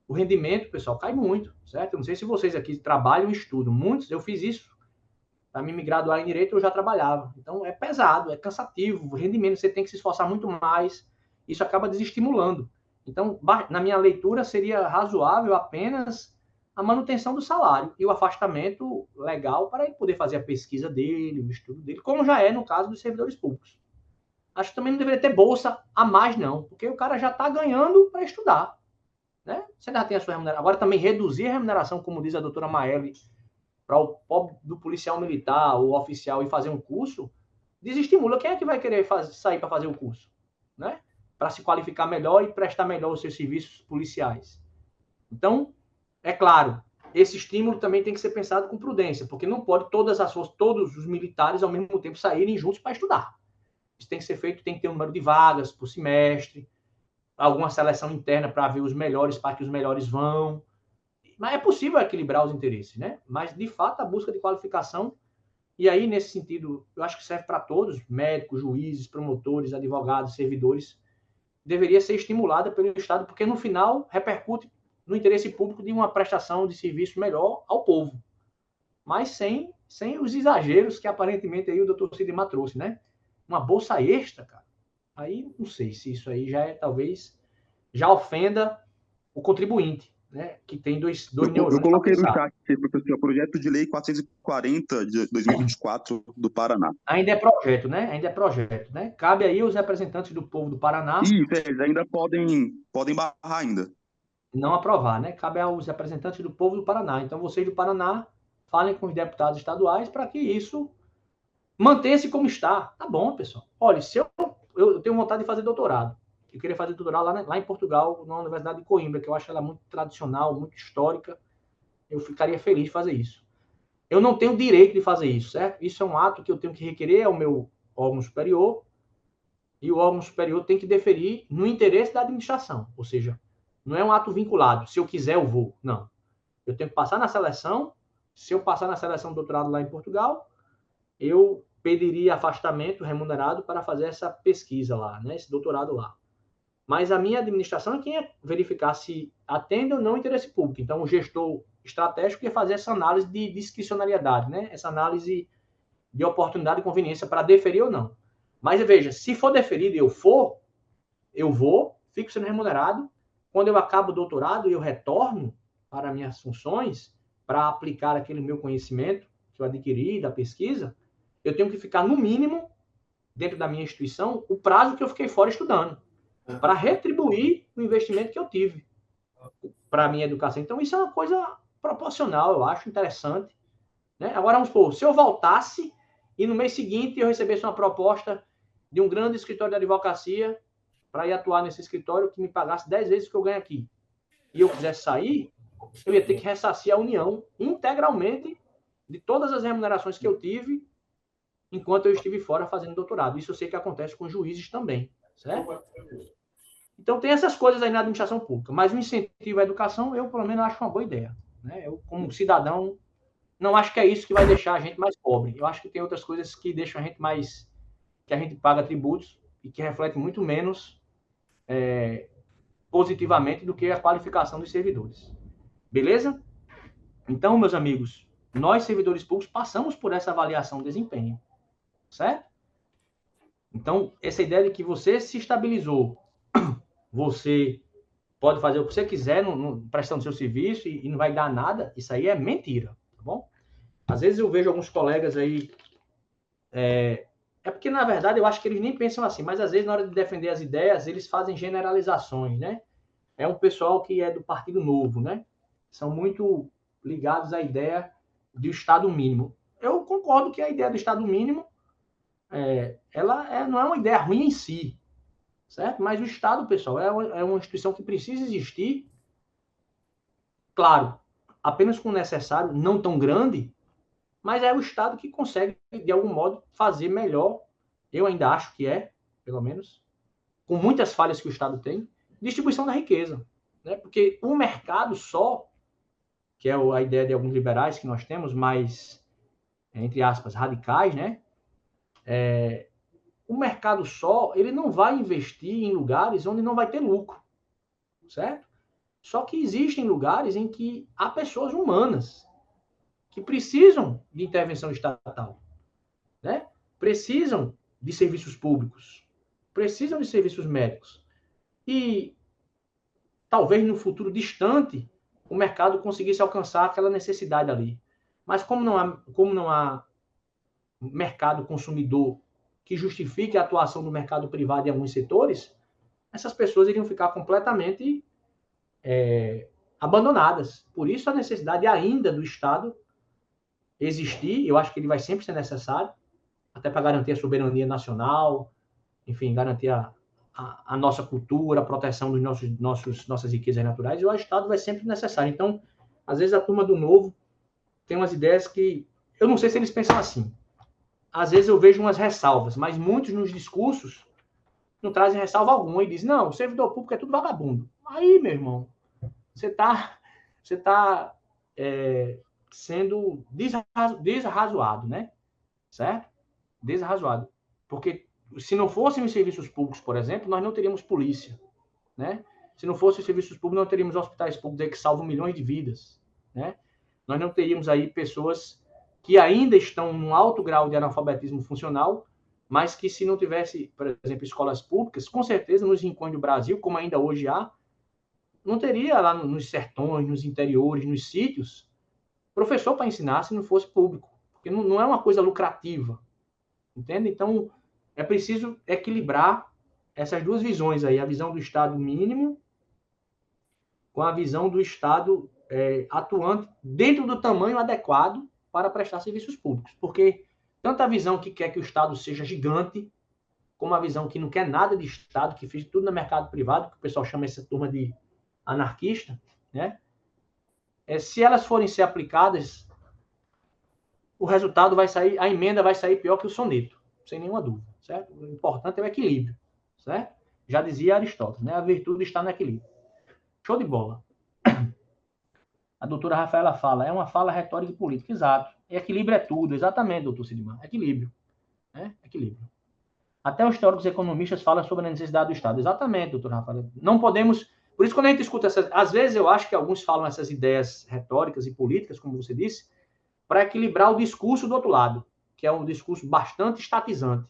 o rendimento, pessoal, cai muito, certo? Eu não sei se vocês aqui trabalham e estudam. Muitos, eu fiz isso. Para me graduar em Direito, eu já trabalhava. Então, é pesado, é cansativo. O rendimento, você tem que se esforçar muito mais. Isso acaba desestimulando. Então, na minha leitura, seria razoável apenas a manutenção do salário e o afastamento legal para ele poder fazer a pesquisa dele, o estudo dele, como já é no caso dos servidores públicos. Acho que também não deveria ter bolsa a mais, não, porque o cara já está ganhando para estudar. Né? Você já tem a sua remuneração. Agora também reduzir a remuneração, como diz a doutora Maeli, para o pobre do policial militar ou oficial e fazer um curso, desestimula. Quem é que vai querer sair para fazer o curso? Né? Para se qualificar melhor e prestar melhor os seus serviços policiais. Então, é claro, esse estímulo também tem que ser pensado com prudência, porque não pode todos os militares ao mesmo tempo saírem juntos para estudar. Isso tem que ser feito, tem que ter um número de vagas por semestre, alguma seleção interna para ver os melhores, para que os melhores vão. Mas é possível equilibrar os interesses, né? Mas, de fato, a busca de qualificação, e aí, nesse sentido, eu acho que serve para todos, médicos, juízes, promotores, advogados, servidores, deveria ser estimulada pelo Estado, porque, no final, repercute no interesse público de uma prestação de serviço melhor ao povo. Mas sem os exageros que, aparentemente, aí o doutor Sidemar trouxe, né? Uma bolsa extra, cara. Aí, não sei se isso aí já é, talvez, já ofenda o contribuinte, né? Que tem dois neurônios. Eu coloquei no chat, professor, projeto de lei 440 de 2024 do Paraná. Ainda é projeto, né? Ainda é projeto, né? Cabe aí os representantes do povo do Paraná. Isso, eles ainda podem barrar ainda. Não aprovar, né? Cabe aos representantes do povo do Paraná. Então, vocês do Paraná falem com os deputados estaduais para que isso mantenha-se como está. Tá bom, pessoal. Olha, se eu tenho vontade de fazer doutorado. Eu queria fazer doutorado lá em Portugal, na Universidade de Coimbra, que eu acho ela muito tradicional, muito histórica. Eu ficaria feliz de fazer isso. Eu não tenho direito de fazer isso, certo? Isso é um ato que eu tenho que requerer ao meu órgão superior, e o órgão superior tem que deferir no interesse da administração. Ou seja, não é um ato vinculado. Se eu quiser, eu vou. Não. Eu tenho que passar na seleção. Se eu passar na seleção do doutorado lá em Portugal, eu pediria afastamento remunerado para fazer essa pesquisa lá, né? Esse doutorado lá. Mas a minha administração é quem é verificar se atende ou não o interesse público. Então, o gestor estratégico ia fazer essa análise de discricionariedade, né? Essa análise de oportunidade e conveniência para deferir ou não. Mas veja, se for deferido e eu vou, fico sendo remunerado. Quando eu acabo o doutorado, eu retorno para minhas funções, para aplicar aquele meu conhecimento que eu adquiri da pesquisa, eu tenho que ficar, no mínimo, dentro da minha instituição, o prazo que eu fiquei fora estudando, para retribuir o investimento que eu tive para a minha educação. Então, isso é uma coisa proporcional, eu acho interessante. Né? Agora, vamos supor, se eu voltasse e no mês seguinte eu recebesse uma proposta de um grande escritório de advocacia para ir atuar nesse escritório que me pagasse 10 vezes o que eu ganho aqui, e eu quisesse sair, eu ia ter que ressarcir a União integralmente de todas as remunerações que eu tive enquanto eu estive fora fazendo doutorado. Isso eu sei que acontece com juízes também, certo? Então, tem essas coisas aí na administração pública, mas o incentivo à educação, eu, pelo menos, acho uma boa ideia. Né? Eu, como cidadão, não acho que é isso que vai deixar a gente mais pobre. Eu acho que tem outras coisas que deixam a gente mais... que a gente paga tributos e que refletem muito menos positivamente do que a qualificação dos servidores. Beleza? Então, meus amigos, nós, servidores públicos, passamos por essa avaliação de desempenho. Certo? Então, essa ideia de que você se estabilizou, você pode fazer o que você quiser prestando seu serviço e não vai dar nada, isso aí é mentira, tá bom? Às vezes eu vejo alguns colegas aí, é porque, na verdade, eu acho que eles nem pensam assim, mas às vezes, na hora de defender as ideias, eles fazem generalizações, né? É um pessoal que é do Partido Novo, né? São muito ligados à ideia do Estado mínimo. Eu concordo que a ideia do Estado mínimo ela não é uma ideia ruim em si, certo? Mas o Estado, pessoal, é uma instituição que precisa existir, claro, apenas com o necessário, não tão grande, mas é o Estado que consegue, de algum modo, fazer melhor, eu ainda acho que pelo menos, com muitas falhas que o Estado tem, distribuição da riqueza. Né? Porque o mercado só, que é a ideia de alguns liberais que nós temos, mais, entre aspas, radicais, né? O mercado só, ele não vai investir em lugares onde não vai ter lucro, certo? Só que existem lugares em que há pessoas humanas que precisam de intervenção estatal, né? Precisam de serviços públicos, precisam de serviços médicos. E talvez no futuro distante o mercado conseguisse alcançar aquela necessidade ali. Mas como não há mercado consumidor que justifique a atuação do mercado privado em alguns setores, essas pessoas iriam ficar completamente abandonadas. Por isso a necessidade ainda do Estado existir, eu acho que ele vai sempre ser necessário, até para garantir a soberania nacional, enfim, garantir a nossa cultura, a proteção dos nossas riquezas naturais, e o Estado vai sempre necessário. Então, às vezes a turma do Novo tem umas ideias que eu não sei se eles pensam assim. Às vezes eu vejo umas ressalvas, mas muitos nos discursos não trazem ressalva alguma e dizem, não, o servidor público é tudo vagabundo. Aí, meu irmão, você está sendo desarrazoado, né? Certo? Desarrazoado. Porque se não fossem os serviços públicos, por exemplo, nós não teríamos polícia, né? Se não fossem os serviços públicos, não teríamos hospitais públicos aí que salvam milhões de vidas, né? Nós não teríamos aí pessoas que ainda estão num alto grau de analfabetismo funcional, mas que se não tivesse, por exemplo, escolas públicas, com certeza nos rincões do Brasil, como ainda hoje há, não teria lá nos sertões, nos interiores, nos sítios, professor para ensinar se não fosse público, porque não é uma coisa lucrativa, entende? Então, é preciso equilibrar essas duas visões aí, a visão do Estado mínimo com a visão do Estado atuante dentro do tamanho adequado para prestar serviços públicos. Porque tanto a visão que quer que o Estado seja gigante, como a visão que não quer nada de Estado, que fez tudo no mercado privado, que o pessoal chama essa turma de anarquista, né? Se elas forem ser aplicadas, o resultado vai sair, a emenda vai sair pior que o soneto, sem nenhuma dúvida, certo? O importante é o equilíbrio, certo? Já dizia Aristóteles, né? A virtude está no equilíbrio. Show de bola. A doutora Rafaela fala, é uma fala retórica e política, exato. Equilíbrio é tudo, exatamente, doutor Sidmar. Equilíbrio, né? Equilíbrio. Até os teóricos economistas falam sobre a necessidade do Estado. Exatamente, doutor Rafaela. Não podemos... Por isso, quando a gente escuta essas... Às vezes, eu acho que alguns falam essas ideias retóricas e políticas, como você disse, para equilibrar o discurso do outro lado, que é um discurso bastante estatizante.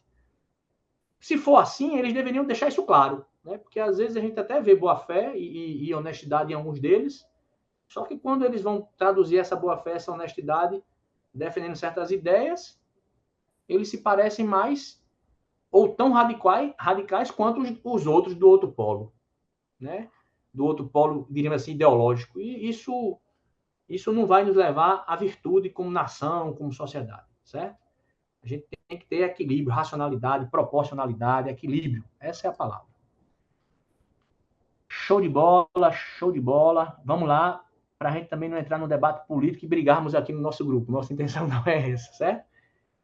Se for assim, eles deveriam deixar isso claro, né? Porque às vezes a gente até vê boa-fé e honestidade em alguns deles, só que quando eles vão traduzir essa boa-fé, essa honestidade, defendendo certas ideias, eles se parecem mais ou tão radicais quanto os outros do outro polo, né? Do outro polo, diríamos assim, ideológico. E isso não vai nos levar à virtude como nação, como sociedade, certo? A gente tem que ter equilíbrio, racionalidade, proporcionalidade, equilíbrio. Essa é a palavra. Show de bola, show de bola. Vamos lá, para a gente também não entrar no debate político e brigarmos aqui no nosso grupo. Nossa intenção não é essa, certo?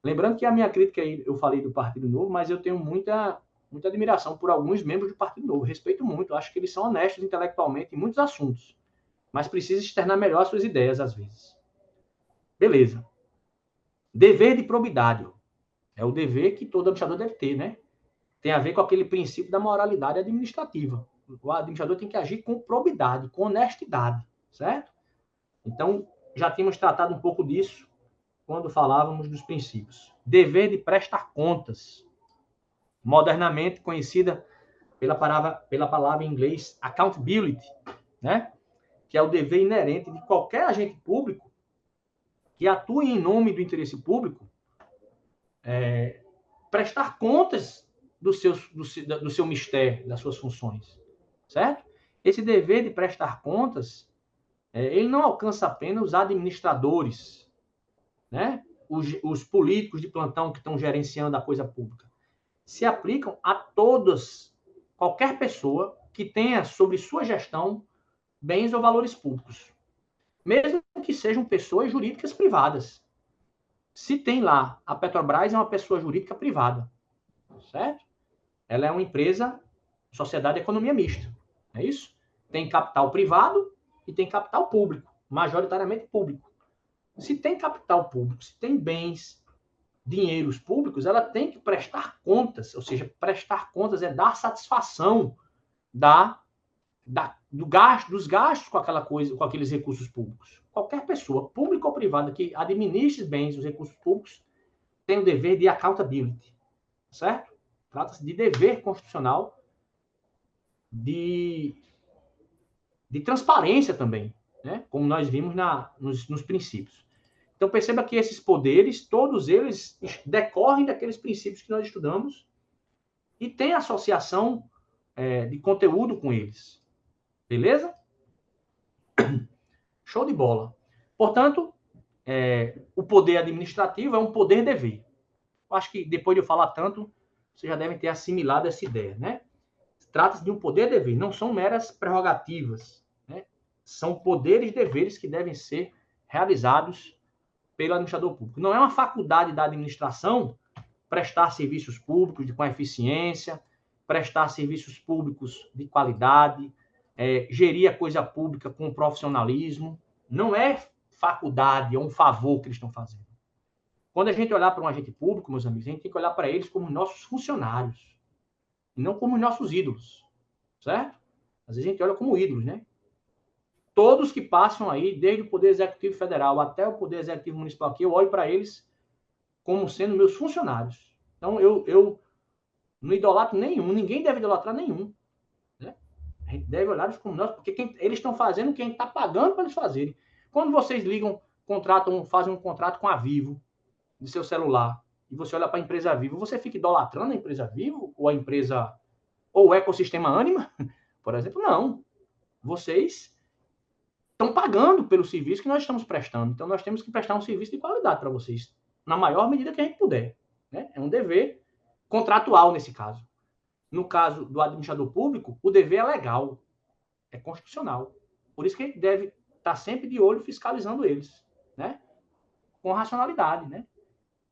Lembrando que a minha crítica aí, eu falei do Partido Novo, mas eu tenho muita admiração por alguns membros do Partido Novo. Respeito muito, acho que eles são honestos intelectualmente em muitos assuntos, mas precisa externar melhor as suas ideias às vezes. Beleza. Dever de probidade. É o dever que todo administrador deve ter, né? Tem a ver com aquele princípio da moralidade administrativa. O administrador tem que agir com probidade, com honestidade, certo? Então, já tínhamos tratado um pouco disso quando falávamos dos princípios. Dever de prestar contas, modernamente conhecida pela palavra em inglês accountability, né? Que é o dever inerente de qualquer agente público que atue em nome do interesse público, prestar contas do seu mistério, das suas funções, certo? Esse dever de prestar contas, ele não alcança apenas os administradores, né? Os políticos de plantão que estão gerenciando a coisa pública. Se aplicam a todas, qualquer pessoa que tenha sobre sua gestão bens ou valores públicos, mesmo que sejam pessoas jurídicas privadas. Se tem lá, a Petrobras é uma pessoa jurídica privada, certo? Ela é uma empresa, sociedade de economia mista, é isso? Tem capital privado e tem capital público, majoritariamente público. Se tem capital público, se tem bens, dinheiros públicos, ela tem que prestar contas, ou seja, prestar contas é dar satisfação da dos gastos com aquela coisa, com aqueles recursos públicos. Qualquer pessoa, pública ou privada, que administre bem os recursos públicos, tem o dever de accountability, certo? Trata-se de dever constitucional de transparência também, né? Como nós vimos nos princípios. Então, perceba que esses poderes, todos eles decorrem daqueles princípios que nós estudamos e tem associação de conteúdo com eles. Beleza? Show de bola. Portanto, o poder administrativo é um poder-dever. Eu acho que depois de eu falar tanto, vocês já devem ter assimilado essa ideia, né? Trata-se de um poder-dever, não são meras prerrogativas, né? São poderes e deveres que devem ser realizados pelo administrador público. Não é uma faculdade da administração prestar serviços públicos com eficiência, prestar serviços públicos de qualidade, gerir a coisa pública com profissionalismo. Não é faculdade, é um favor que eles estão fazendo. Quando a gente olhar para um agente público, meus amigos, a gente tem que olhar para eles como nossos funcionários, e não como nossos ídolos, certo? Às vezes a gente olha como ídolos, né? Todos que passam aí, desde o Poder Executivo Federal até o Poder Executivo Municipal aqui, eu olho para eles como sendo meus funcionários. Então, eu não idolatro nenhum, ninguém deve idolatrar nenhum. Né? A gente deve olhar como nós, porque eles estão fazendo quem está pagando para eles fazerem. Quando vocês fazem um contrato com a Vivo, de seu celular, e você olha para a empresa Vivo, você fica idolatrando a empresa Vivo, ou o ecossistema Anima, por exemplo? Não. Vocês estão pagando pelo serviço que nós estamos prestando. Então, nós temos que prestar um serviço de qualidade para vocês, na maior medida que a gente puder. Né? É um dever contratual, nesse caso. No caso do administrador público, o dever é legal, é constitucional. Por isso que a gente deve estar sempre de olho fiscalizando eles, né? Com racionalidade, né?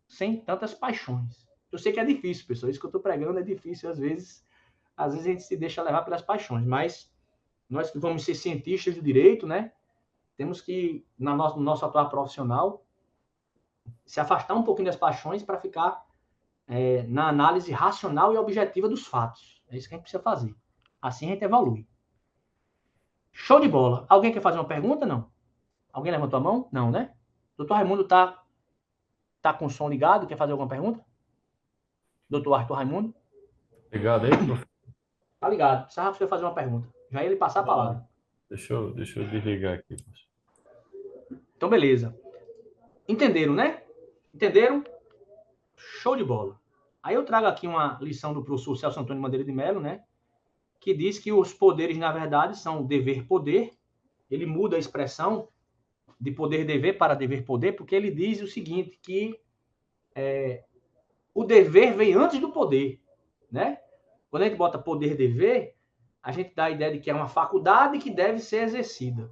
Sem tantas paixões. Eu sei que é difícil, pessoal. Isso que eu estou pregando é difícil, às vezes a gente se deixa levar pelas paixões, mas nós que vamos ser cientistas do direito, né? Temos que, no nosso atuar profissional, se afastar um pouquinho das paixões para ficar na análise racional e objetiva dos fatos. É isso que a gente precisa fazer. Assim a gente evolui. Show de bola. Alguém quer fazer uma pergunta? Não? Alguém levantou a mão? Não, né? Doutor Raimundo está com o som ligado? Quer fazer alguma pergunta? Doutor Arthur Raimundo? Ligado aí, professor? Tá ligado. Precisava você fazer uma pergunta. Já ia ele passar a palavra. Deixa eu desligar aqui, professor. Então, beleza. Entenderam, né? Entenderam? Show de bola. Aí eu trago aqui uma lição do professor Celso Antônio Bandeira de Mello, né? Que diz que os poderes, na verdade, são dever-poder. Ele muda a expressão de poder-dever para dever-poder, porque ele diz o seguinte, que o dever vem antes do poder, né? Quando a gente bota poder-dever, a gente dá a ideia de que é uma faculdade que deve ser exercida.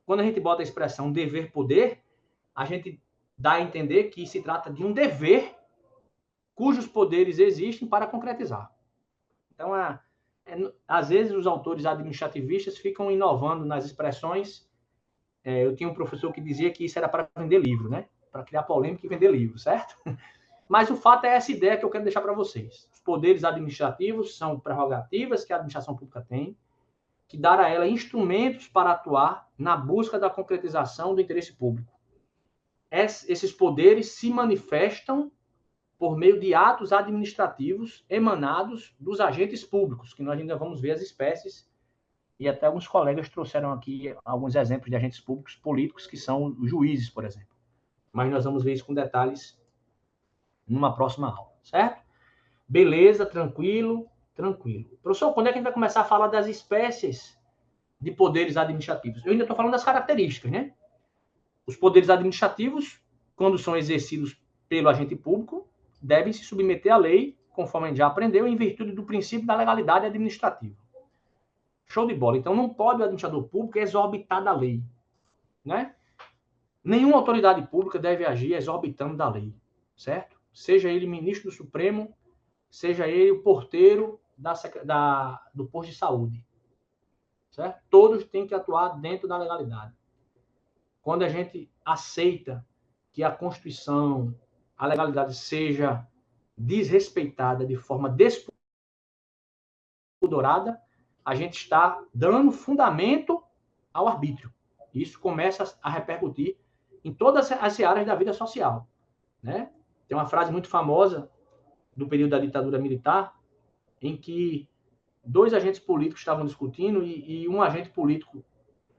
Quando a gente bota a expressão dever-poder, a gente dá a entender que se trata de um dever cujos poderes existem para concretizar. Então, às vezes, os autores administrativistas ficam inovando nas expressões. Eu tinha um professor que dizia que isso era para vender livro, né? Para criar polêmica e vender livro, certo? Mas o fato é essa ideia que eu quero deixar para vocês. Os poderes administrativos são prerrogativas que a administração pública tem, que dar a ela instrumentos para atuar na busca da concretização do interesse público. Esses poderes se manifestam por meio de atos administrativos emanados dos agentes públicos, que nós ainda vamos ver as espécies, e até alguns colegas trouxeram aqui alguns exemplos de agentes públicos políticos, que são os juízes, por exemplo. Mas nós vamos ver isso com detalhes numa próxima aula, certo? Beleza, tranquilo. Professor, quando é que a gente vai começar a falar das espécies de poderes administrativos? Eu ainda estou falando das características, né? Os poderes administrativos, quando são exercidos pelo agente público, devem se submeter à lei, conforme a gente já aprendeu, em virtude do princípio da legalidade administrativa. Show de bola. Então, não pode o administrador público exorbitar da lei, né? Nenhuma autoridade pública deve agir exorbitando da lei, certo? Seja ele ministro do Supremo, seja ele o porteiro do posto de saúde, certo? Todos têm que atuar dentro da legalidade. Quando a gente aceita que a Constituição, a legalidade seja desrespeitada de forma despudorada, a gente está dando fundamento ao arbítrio. Isso começa a repercutir em todas as áreas da vida social, né? Tem uma frase muito famosa do período da ditadura militar, em que dois agentes políticos estavam discutindo e um agente político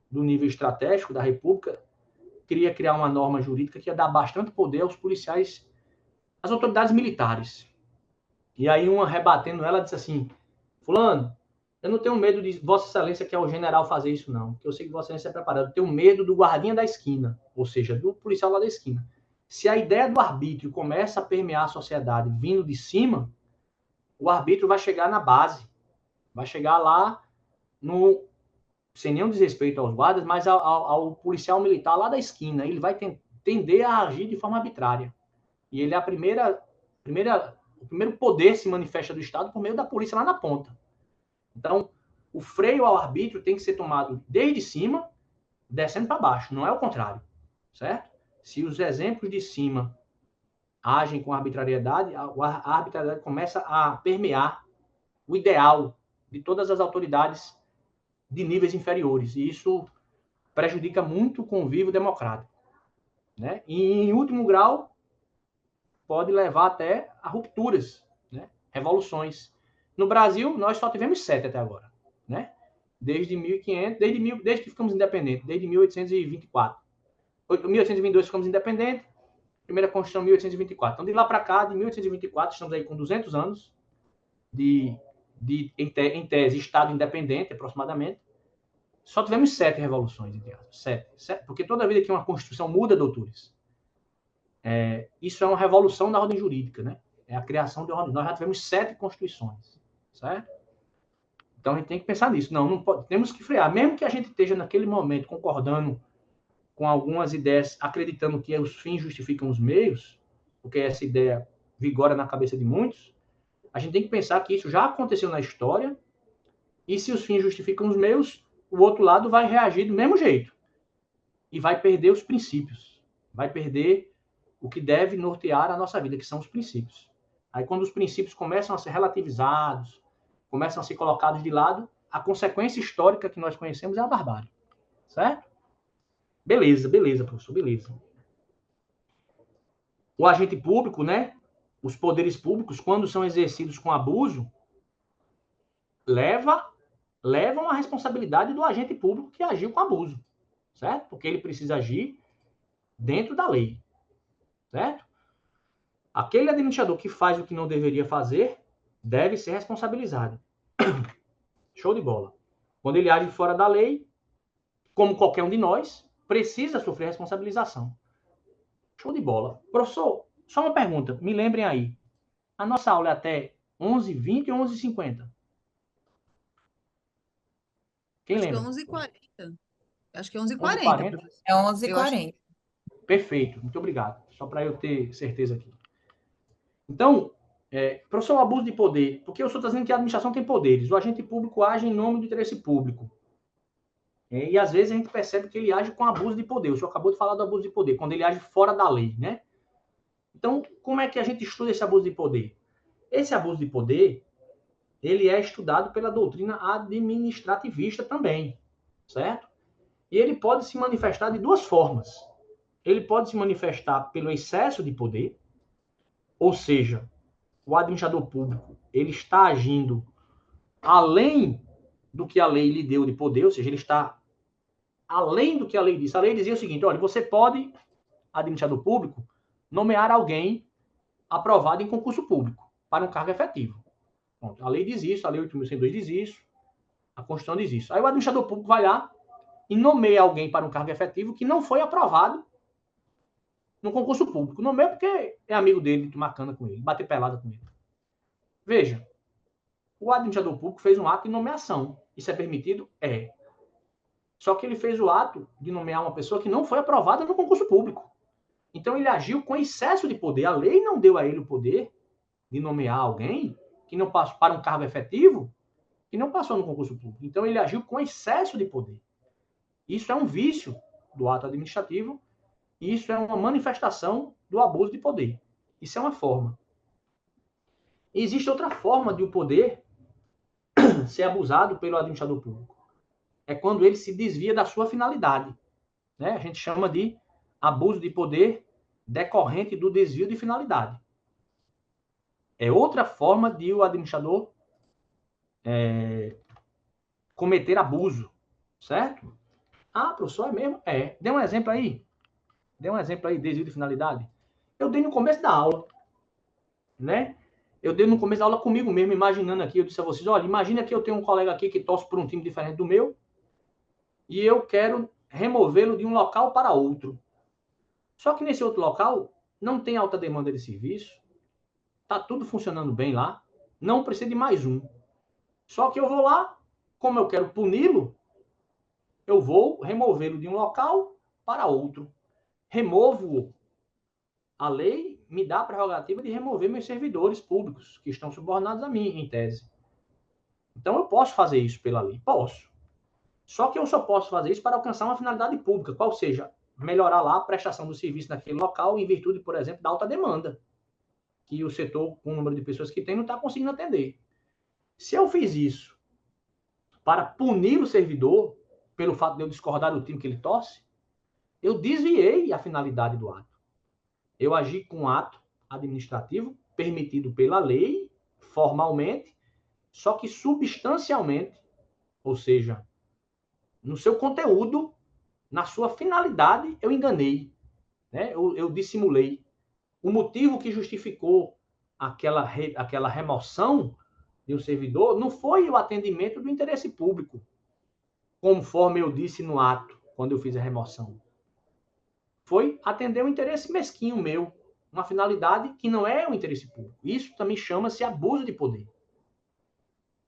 do nível estratégico da República queria criar uma norma jurídica que ia dar bastante poder aos policiais, às autoridades militares. E aí uma rebatendo ela disse assim: fulano, eu não tenho medo de Vossa Excelência, que é o general, fazer isso não, porque eu sei que Vossa Excelência é preparado. Eu tenho medo do guardinha da esquina, ou seja, do policial lá da esquina. Se a ideia do arbítrio começa a permear a sociedade vindo de cima, o arbítrio vai chegar na base, vai chegar lá no, sem nenhum desrespeito aos guardas, mas ao policial militar lá da esquina. Ele vai tender a agir de forma arbitrária. E ele é o primeiro poder se manifesta do Estado por meio da polícia lá na ponta. Então, o freio ao arbítrio tem que ser tomado desde cima, descendo para baixo, não é o contrário, certo? Se os exemplos de cima agem com arbitrariedade, a arbitrariedade começa a permear o ideal de todas as autoridades de níveis inferiores, e isso prejudica muito o convívio democrático, né? E, em último grau, pode levar até a rupturas, né? Revoluções. No Brasil, nós só tivemos 7 até agora, né? Desde 1500, desde que ficamos independentes, desde 1824. 1822 ficamos independentes, primeira Constituição 1824. Então, de lá para cá, de 1824, estamos aí com 200 anos em tese, Estado independente, aproximadamente. Só tivemos 7 revoluções, entre aspas. 7, porque toda vida que uma Constituição muda, doutores, isso é uma revolução da ordem jurídica, né? É a criação de ordem. Nós já tivemos 7 constituições, certo? Então, a gente tem que pensar nisso. Não pode, temos que frear. Mesmo que a gente esteja, naquele momento, concordando com algumas ideias, acreditando que os fins justificam os meios, porque essa ideia vigora na cabeça de muitos, a gente tem que pensar que isso já aconteceu na história, e se os fins justificam os meios, o outro lado vai reagir do mesmo jeito. E vai perder os princípios. Vai perder o que deve nortear a nossa vida, que são os princípios. Aí, quando os princípios começam a ser relativizados, começam a ser colocados de lado, a consequência histórica que nós conhecemos é a barbárie. Certo? Beleza, professor, beleza. O agente público, né? Os poderes públicos, quando são exercidos com abuso, levam a responsabilidade do agente público que agiu com abuso, certo? Porque ele precisa agir dentro da lei, certo? Aquele administrador que faz o que não deveria fazer deve ser responsabilizado. Show de bola. Quando ele age fora da lei, como qualquer um de nós, precisa sofrer responsabilização. Show de bola. Professor, só uma pergunta, me lembrem aí. A nossa aula é até 11h20 ou 11h50? Quem lembra? Acho que é 11h40. Acho que é 11h40, 11h40? professor. É 11h40. Perfeito, muito obrigado. Só para eu ter certeza aqui. Então, professor, o abuso de poder, porque eu estou dizendo que a administração tem poderes, o agente público age em nome do interesse público. E às vezes a gente percebe que ele age com abuso de poder. O senhor acabou de falar do abuso de poder, quando ele age fora da lei, né? Então, como é que a gente estuda esse abuso de poder? Esse abuso de poder, ele é estudado pela doutrina administrativista também, certo? E ele pode se manifestar de duas formas. Ele pode se manifestar pelo excesso de poder, ou seja, o administrador público, ele está agindo além do que a lei lhe deu de poder, ou seja, ele está além do que a lei diz. A lei dizia o seguinte: olha, você pode, administrador público, nomear alguém aprovado em concurso público para um cargo efetivo. Pronto, a lei diz isso, a lei 8.102 diz isso, a Constituição diz isso. Aí o administrador público vai lá e nomeia alguém para um cargo efetivo que não foi aprovado no concurso público. Nomeia porque é amigo dele, de tomar cana com ele, bater pelada com ele. Veja, o administrador público fez um ato de nomeação. Isso é permitido? É. Só que ele fez o ato de nomear uma pessoa que não foi aprovada no concurso público. Então ele agiu com excesso de poder. A lei não deu a ele o poder de nomear alguém que não passou para um cargo efetivo, que não passou no concurso público. Então ele agiu com excesso de poder. Isso é um vício do ato administrativo, e isso é uma manifestação do abuso de poder. Isso é uma forma. E existe outra forma de o poder ser abusado pelo administrador público? É quando ele se desvia da sua finalidade, né? A gente chama de abuso de poder decorrente do desvio de finalidade. É outra forma de o administrador cometer abuso, certo? Ah, professor, é mesmo? É. Dê um exemplo aí. Dê um exemplo aí, desvio de finalidade. Eu dei no começo da aula, né? Eu dei no começo da aula comigo mesmo, imaginando aqui, eu disse a vocês, olha, imagina que eu tenho um colega aqui que torce por um time diferente do meu e eu quero removê-lo de um local para outro. Só que nesse outro local não tem alta demanda de serviço, tá tudo funcionando bem lá, não precisa de mais um. Só que eu vou lá, como eu quero puni-lo, eu vou removê-lo de um local para outro. Removo-o. A lei me dá a prerrogativa de remover meus servidores públicos, que estão subornados a mim, em tese. Então, eu posso fazer isso pela lei? Posso. Só que eu só posso fazer isso para alcançar uma finalidade pública, qual seja, melhorar lá a prestação do serviço naquele local, em virtude, por exemplo, da alta demanda, que o setor, com o número de pessoas que tem, não está conseguindo atender. Se eu fiz isso para punir o servidor, pelo fato de eu discordar do time que ele torce, eu desviei a finalidade do ato. Eu agi com um ato administrativo permitido pela lei, formalmente, só que substancialmente, ou seja, no seu conteúdo, na sua finalidade, eu enganei, né? Eu dissimulei. O motivo que justificou aquela remoção de um servidor não foi o atendimento do interesse público, conforme eu disse no ato, quando eu fiz a remoção. Foi atender um interesse mesquinho meu, uma finalidade que não é o interesse público. Isso também chama-se abuso de poder.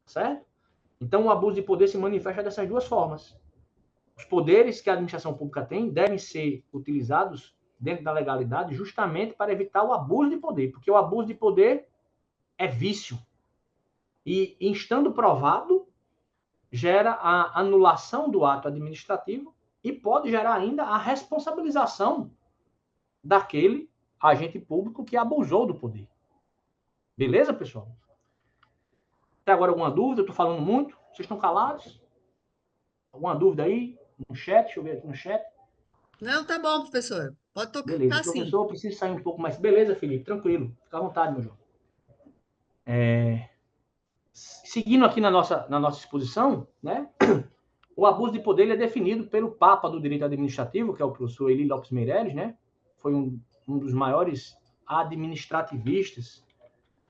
Certo? Então, o abuso de poder se manifesta dessas duas formas. Os poderes que a administração pública tem devem ser utilizados dentro da legalidade justamente para evitar o abuso de poder, porque o abuso de poder é vício. E, estando provado, gera a anulação do ato administrativo e pode gerar ainda a responsabilização daquele agente público que abusou do poder. Beleza, pessoal? Até agora alguma dúvida? Eu estou falando muito? Vocês estão calados? Alguma dúvida aí no chat? Deixa eu ver aqui no chat. Não, tá bom, professor. Pode tocar. Beleza, tá professor, sim. eu preciso sair um pouco mais. Beleza, Felipe, tranquilo. Fica à vontade, meu jovem. Seguindo aqui na nossa exposição, né? O abuso de poder ele é definido pelo Papa do Direito Administrativo, que é o professor Eli Lopes Meireles, né? Foi um dos maiores administrativistas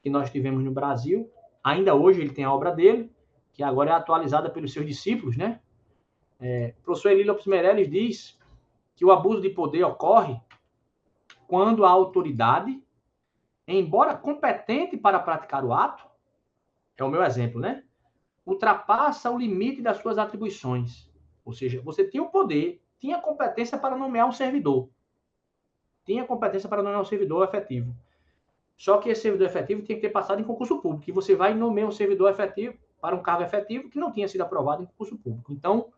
que nós tivemos no Brasil. Ainda hoje ele tem a obra dele, que agora é atualizada pelos seus discípulos, né? O professor Eli Lopes Meireles diz que o abuso de poder ocorre quando a autoridade, embora competente para praticar o ato, é o meu exemplo, né? Ultrapassa o limite das suas atribuições. Ou seja, você tinha o poder, tinha competência para nomear um servidor. Tinha competência para nomear um servidor efetivo. Só que esse servidor efetivo tinha que ter passado em concurso público. E você vai e nomeia um servidor efetivo para um cargo efetivo que não tinha sido aprovado em concurso público. Então,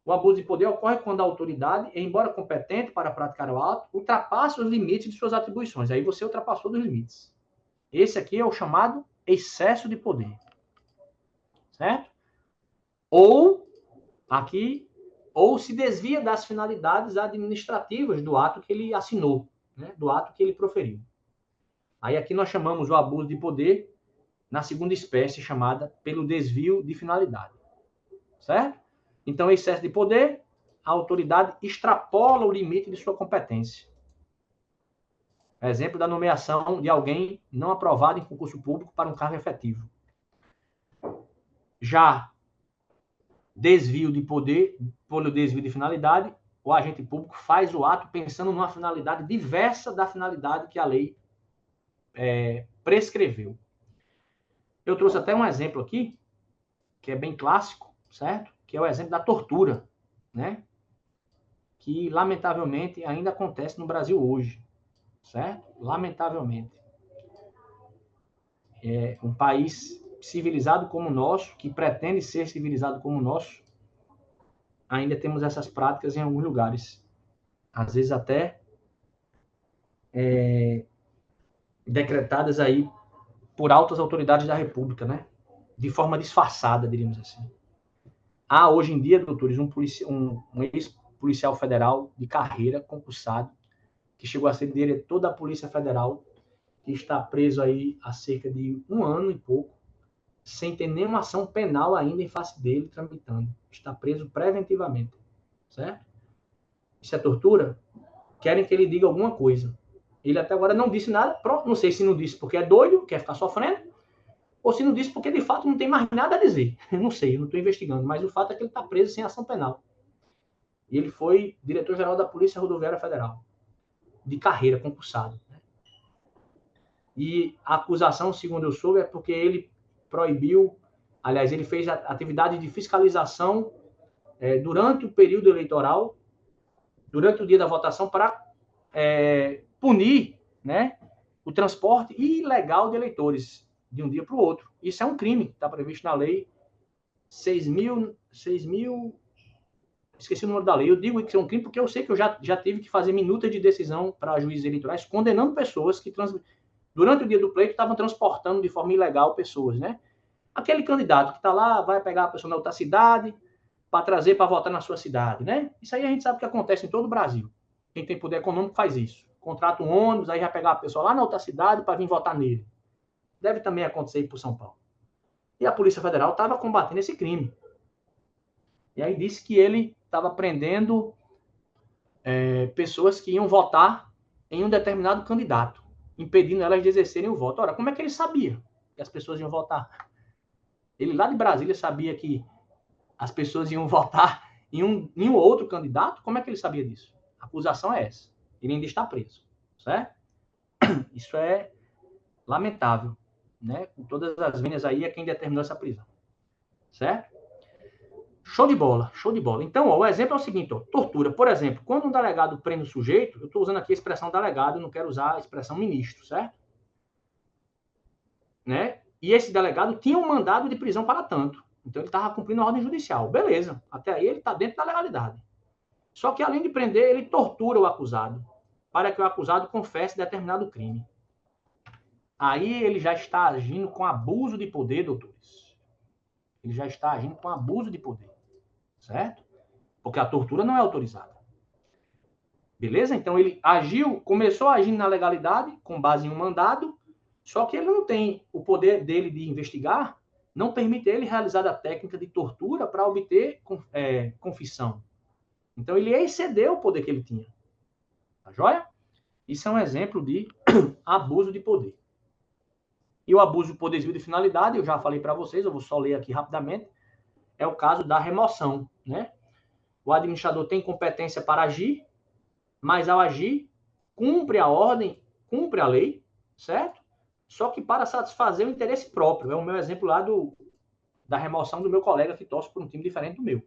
o abuso de poder ocorre quando a autoridade, embora competente para praticar o ato, ultrapassa os limites de suas atribuições. Aí você ultrapassou dos limites. Esse aqui é o chamado excesso de poder. Certo? Ou se desvia das finalidades administrativas do ato que ele assinou, né? Do ato que ele proferiu. Aí aqui nós chamamos o abuso de poder na segunda espécie, chamada pelo desvio de finalidade. Certo? Então, excesso de poder, a autoridade extrapola o limite de sua competência. Exemplo da nomeação de alguém não aprovado em concurso público para um cargo efetivo. Já desvio de poder, pelo desvio de finalidade, o agente público faz o ato pensando numa finalidade diversa da finalidade que a lei prescreveu. Eu trouxe até um exemplo aqui, que é bem clássico, certo? Que é o exemplo da tortura, né? Que, lamentavelmente, ainda acontece no Brasil hoje, certo? Lamentavelmente. É um país civilizado como o nosso, que pretende ser civilizado como o nosso, ainda temos essas práticas em alguns lugares. Às vezes até decretadas aí por altas autoridades da República, né? de forma disfarçada, diríamos assim. Há, hoje em dia, doutores, um ex-policial federal de carreira, concursado, que chegou a ser diretor da Polícia Federal, que está preso aí há cerca de 1 ano e pouco, sem ter nenhuma ação penal ainda em face dele tramitando. Está preso preventivamente, certo? Isso é tortura? Querem que ele diga alguma coisa. Ele até agora não disse nada, não sei se não disse porque é doido, quer ficar sofrendo, ou se não disse porque de fato não tem mais nada a dizer. Eu não sei, eu não estou investigando, mas o fato é que ele está preso sem ação penal. E ele foi diretor-geral da Polícia Rodoviária Federal, de carreira, concursado. E a acusação, segundo eu soube, é porque ele proibiu, aliás, ele fez a atividade de fiscalização durante o período eleitoral, durante o dia da votação, para punir, né, o transporte ilegal de eleitores de um dia para o outro. Isso é um crime, está previsto na lei 6.000, esqueci o número da lei. Eu digo que é um crime porque eu sei que eu já tive que fazer minuta de decisão para juízes eleitorais condenando pessoas que durante o dia do pleito estavam transportando de forma ilegal pessoas, né? Aquele candidato que está lá, vai pegar a pessoa na outra cidade para trazer para votar na sua cidade, né? Isso aí a gente sabe que acontece em todo o Brasil. Quem tem poder econômico faz isso. Contrata um ônibus, aí vai pegar a pessoa lá na outra cidade para vir votar nele. Deve também acontecer aí por São Paulo. E a Polícia Federal estava combatendo esse crime. E aí disse que ele estava prendendo pessoas que iam votar em um determinado candidato, impedindo elas de exercerem o voto. Ora, como é que ele sabia que as pessoas iam votar? Ele lá de Brasília sabia que as pessoas iam votar em um outro candidato? Como é que ele sabia disso? A acusação é essa. Ele ainda está preso, certo? Isso é lamentável, né? Com todas as vênias aí é quem determinou essa prisão, certo? Show de bola, show de bola. Então, o exemplo é o seguinte, tortura. Por exemplo, quando um delegado prende um sujeito, eu estou usando aqui a expressão delegado, eu não quero usar a expressão ministro, certo? Né? E esse delegado tinha um mandado de prisão para tanto. Então, ele estava cumprindo a ordem judicial. Beleza, até aí ele está dentro da legalidade. Só que, além de prender, ele tortura o acusado, para que o acusado confesse determinado crime. Aí ele já está agindo com abuso de poder, doutores. Ele já está agindo com abuso de poder. Certo? Porque a tortura não é autorizada. Beleza? Então ele começou agindo na legalidade, com base em um mandado, só que ele não tem o poder dele de investigar, não permite ele realizar a técnica de tortura para obter confissão. Então ele excedeu o poder que ele tinha. Tá joia? Isso é um exemplo de abuso de poder. E o abuso de poder desvio de finalidade, eu já falei para vocês, eu vou só ler aqui rapidamente, é o caso da remoção, né? O administrador tem competência para agir, mas ao agir, cumpre a ordem, cumpre a lei, certo? Só que para satisfazer o interesse próprio. É o meu exemplo lá da remoção do meu colega que torce por um time diferente do meu.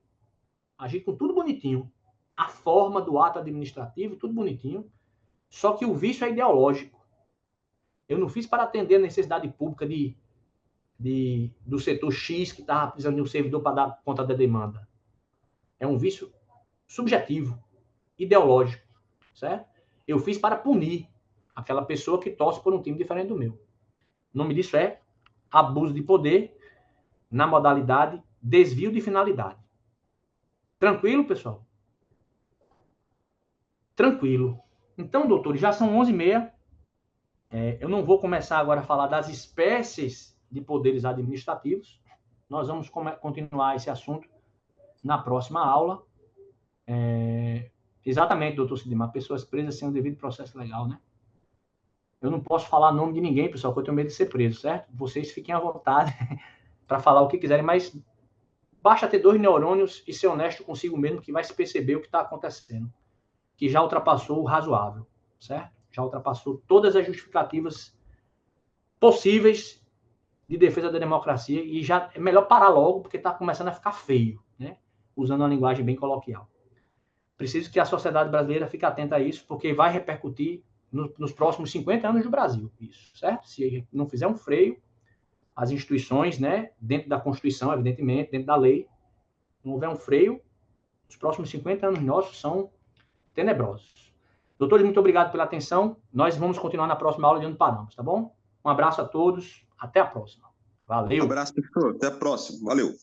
Agir com tudo bonitinho. A forma do ato administrativo, tudo bonitinho. Só que o vício é ideológico. Eu não fiz para atender a necessidade pública do setor X que estava precisando de um servidor para dar conta da demanda. É um vício subjetivo, ideológico, certo? Eu fiz para punir aquela pessoa que torce por um time diferente do meu. O nome disso é abuso de poder na modalidade desvio de finalidade. Tranquilo, pessoal? Tranquilo. Então, doutores, já são 11h30. Eu não vou começar agora a falar das espécies de poderes administrativos. Nós vamos continuar esse assunto na próxima aula. Exatamente, doutor Sidmar, pessoas presas sem o devido processo legal, né? Eu não posso falar nome de ninguém, pessoal, porque eu tenho medo de ser preso, certo? Vocês fiquem à vontade para falar o que quiserem, mas basta ter 2 neurônios e ser honesto consigo mesmo que vai se perceber o que está acontecendo, que já ultrapassou o razoável, certo? Já ultrapassou todas as justificativas possíveis de defesa da democracia e já é melhor parar logo, porque está começando a ficar feio, né? Usando uma linguagem bem coloquial. Preciso que a sociedade brasileira fique atenta a isso, porque vai repercutir nos próximos 50 anos do Brasil, isso, certo? Se não fizer um freio, as instituições, né, dentro da Constituição, evidentemente, dentro da lei, não houver um freio, os próximos 50 anos nossos são tenebrosos. Doutores, muito obrigado pela atenção. Nós vamos continuar na próxima aula de onde paramos, tá bom? Um abraço a todos, até a próxima. Um Valeu. abraço, professor. Até a próxima. Valeu.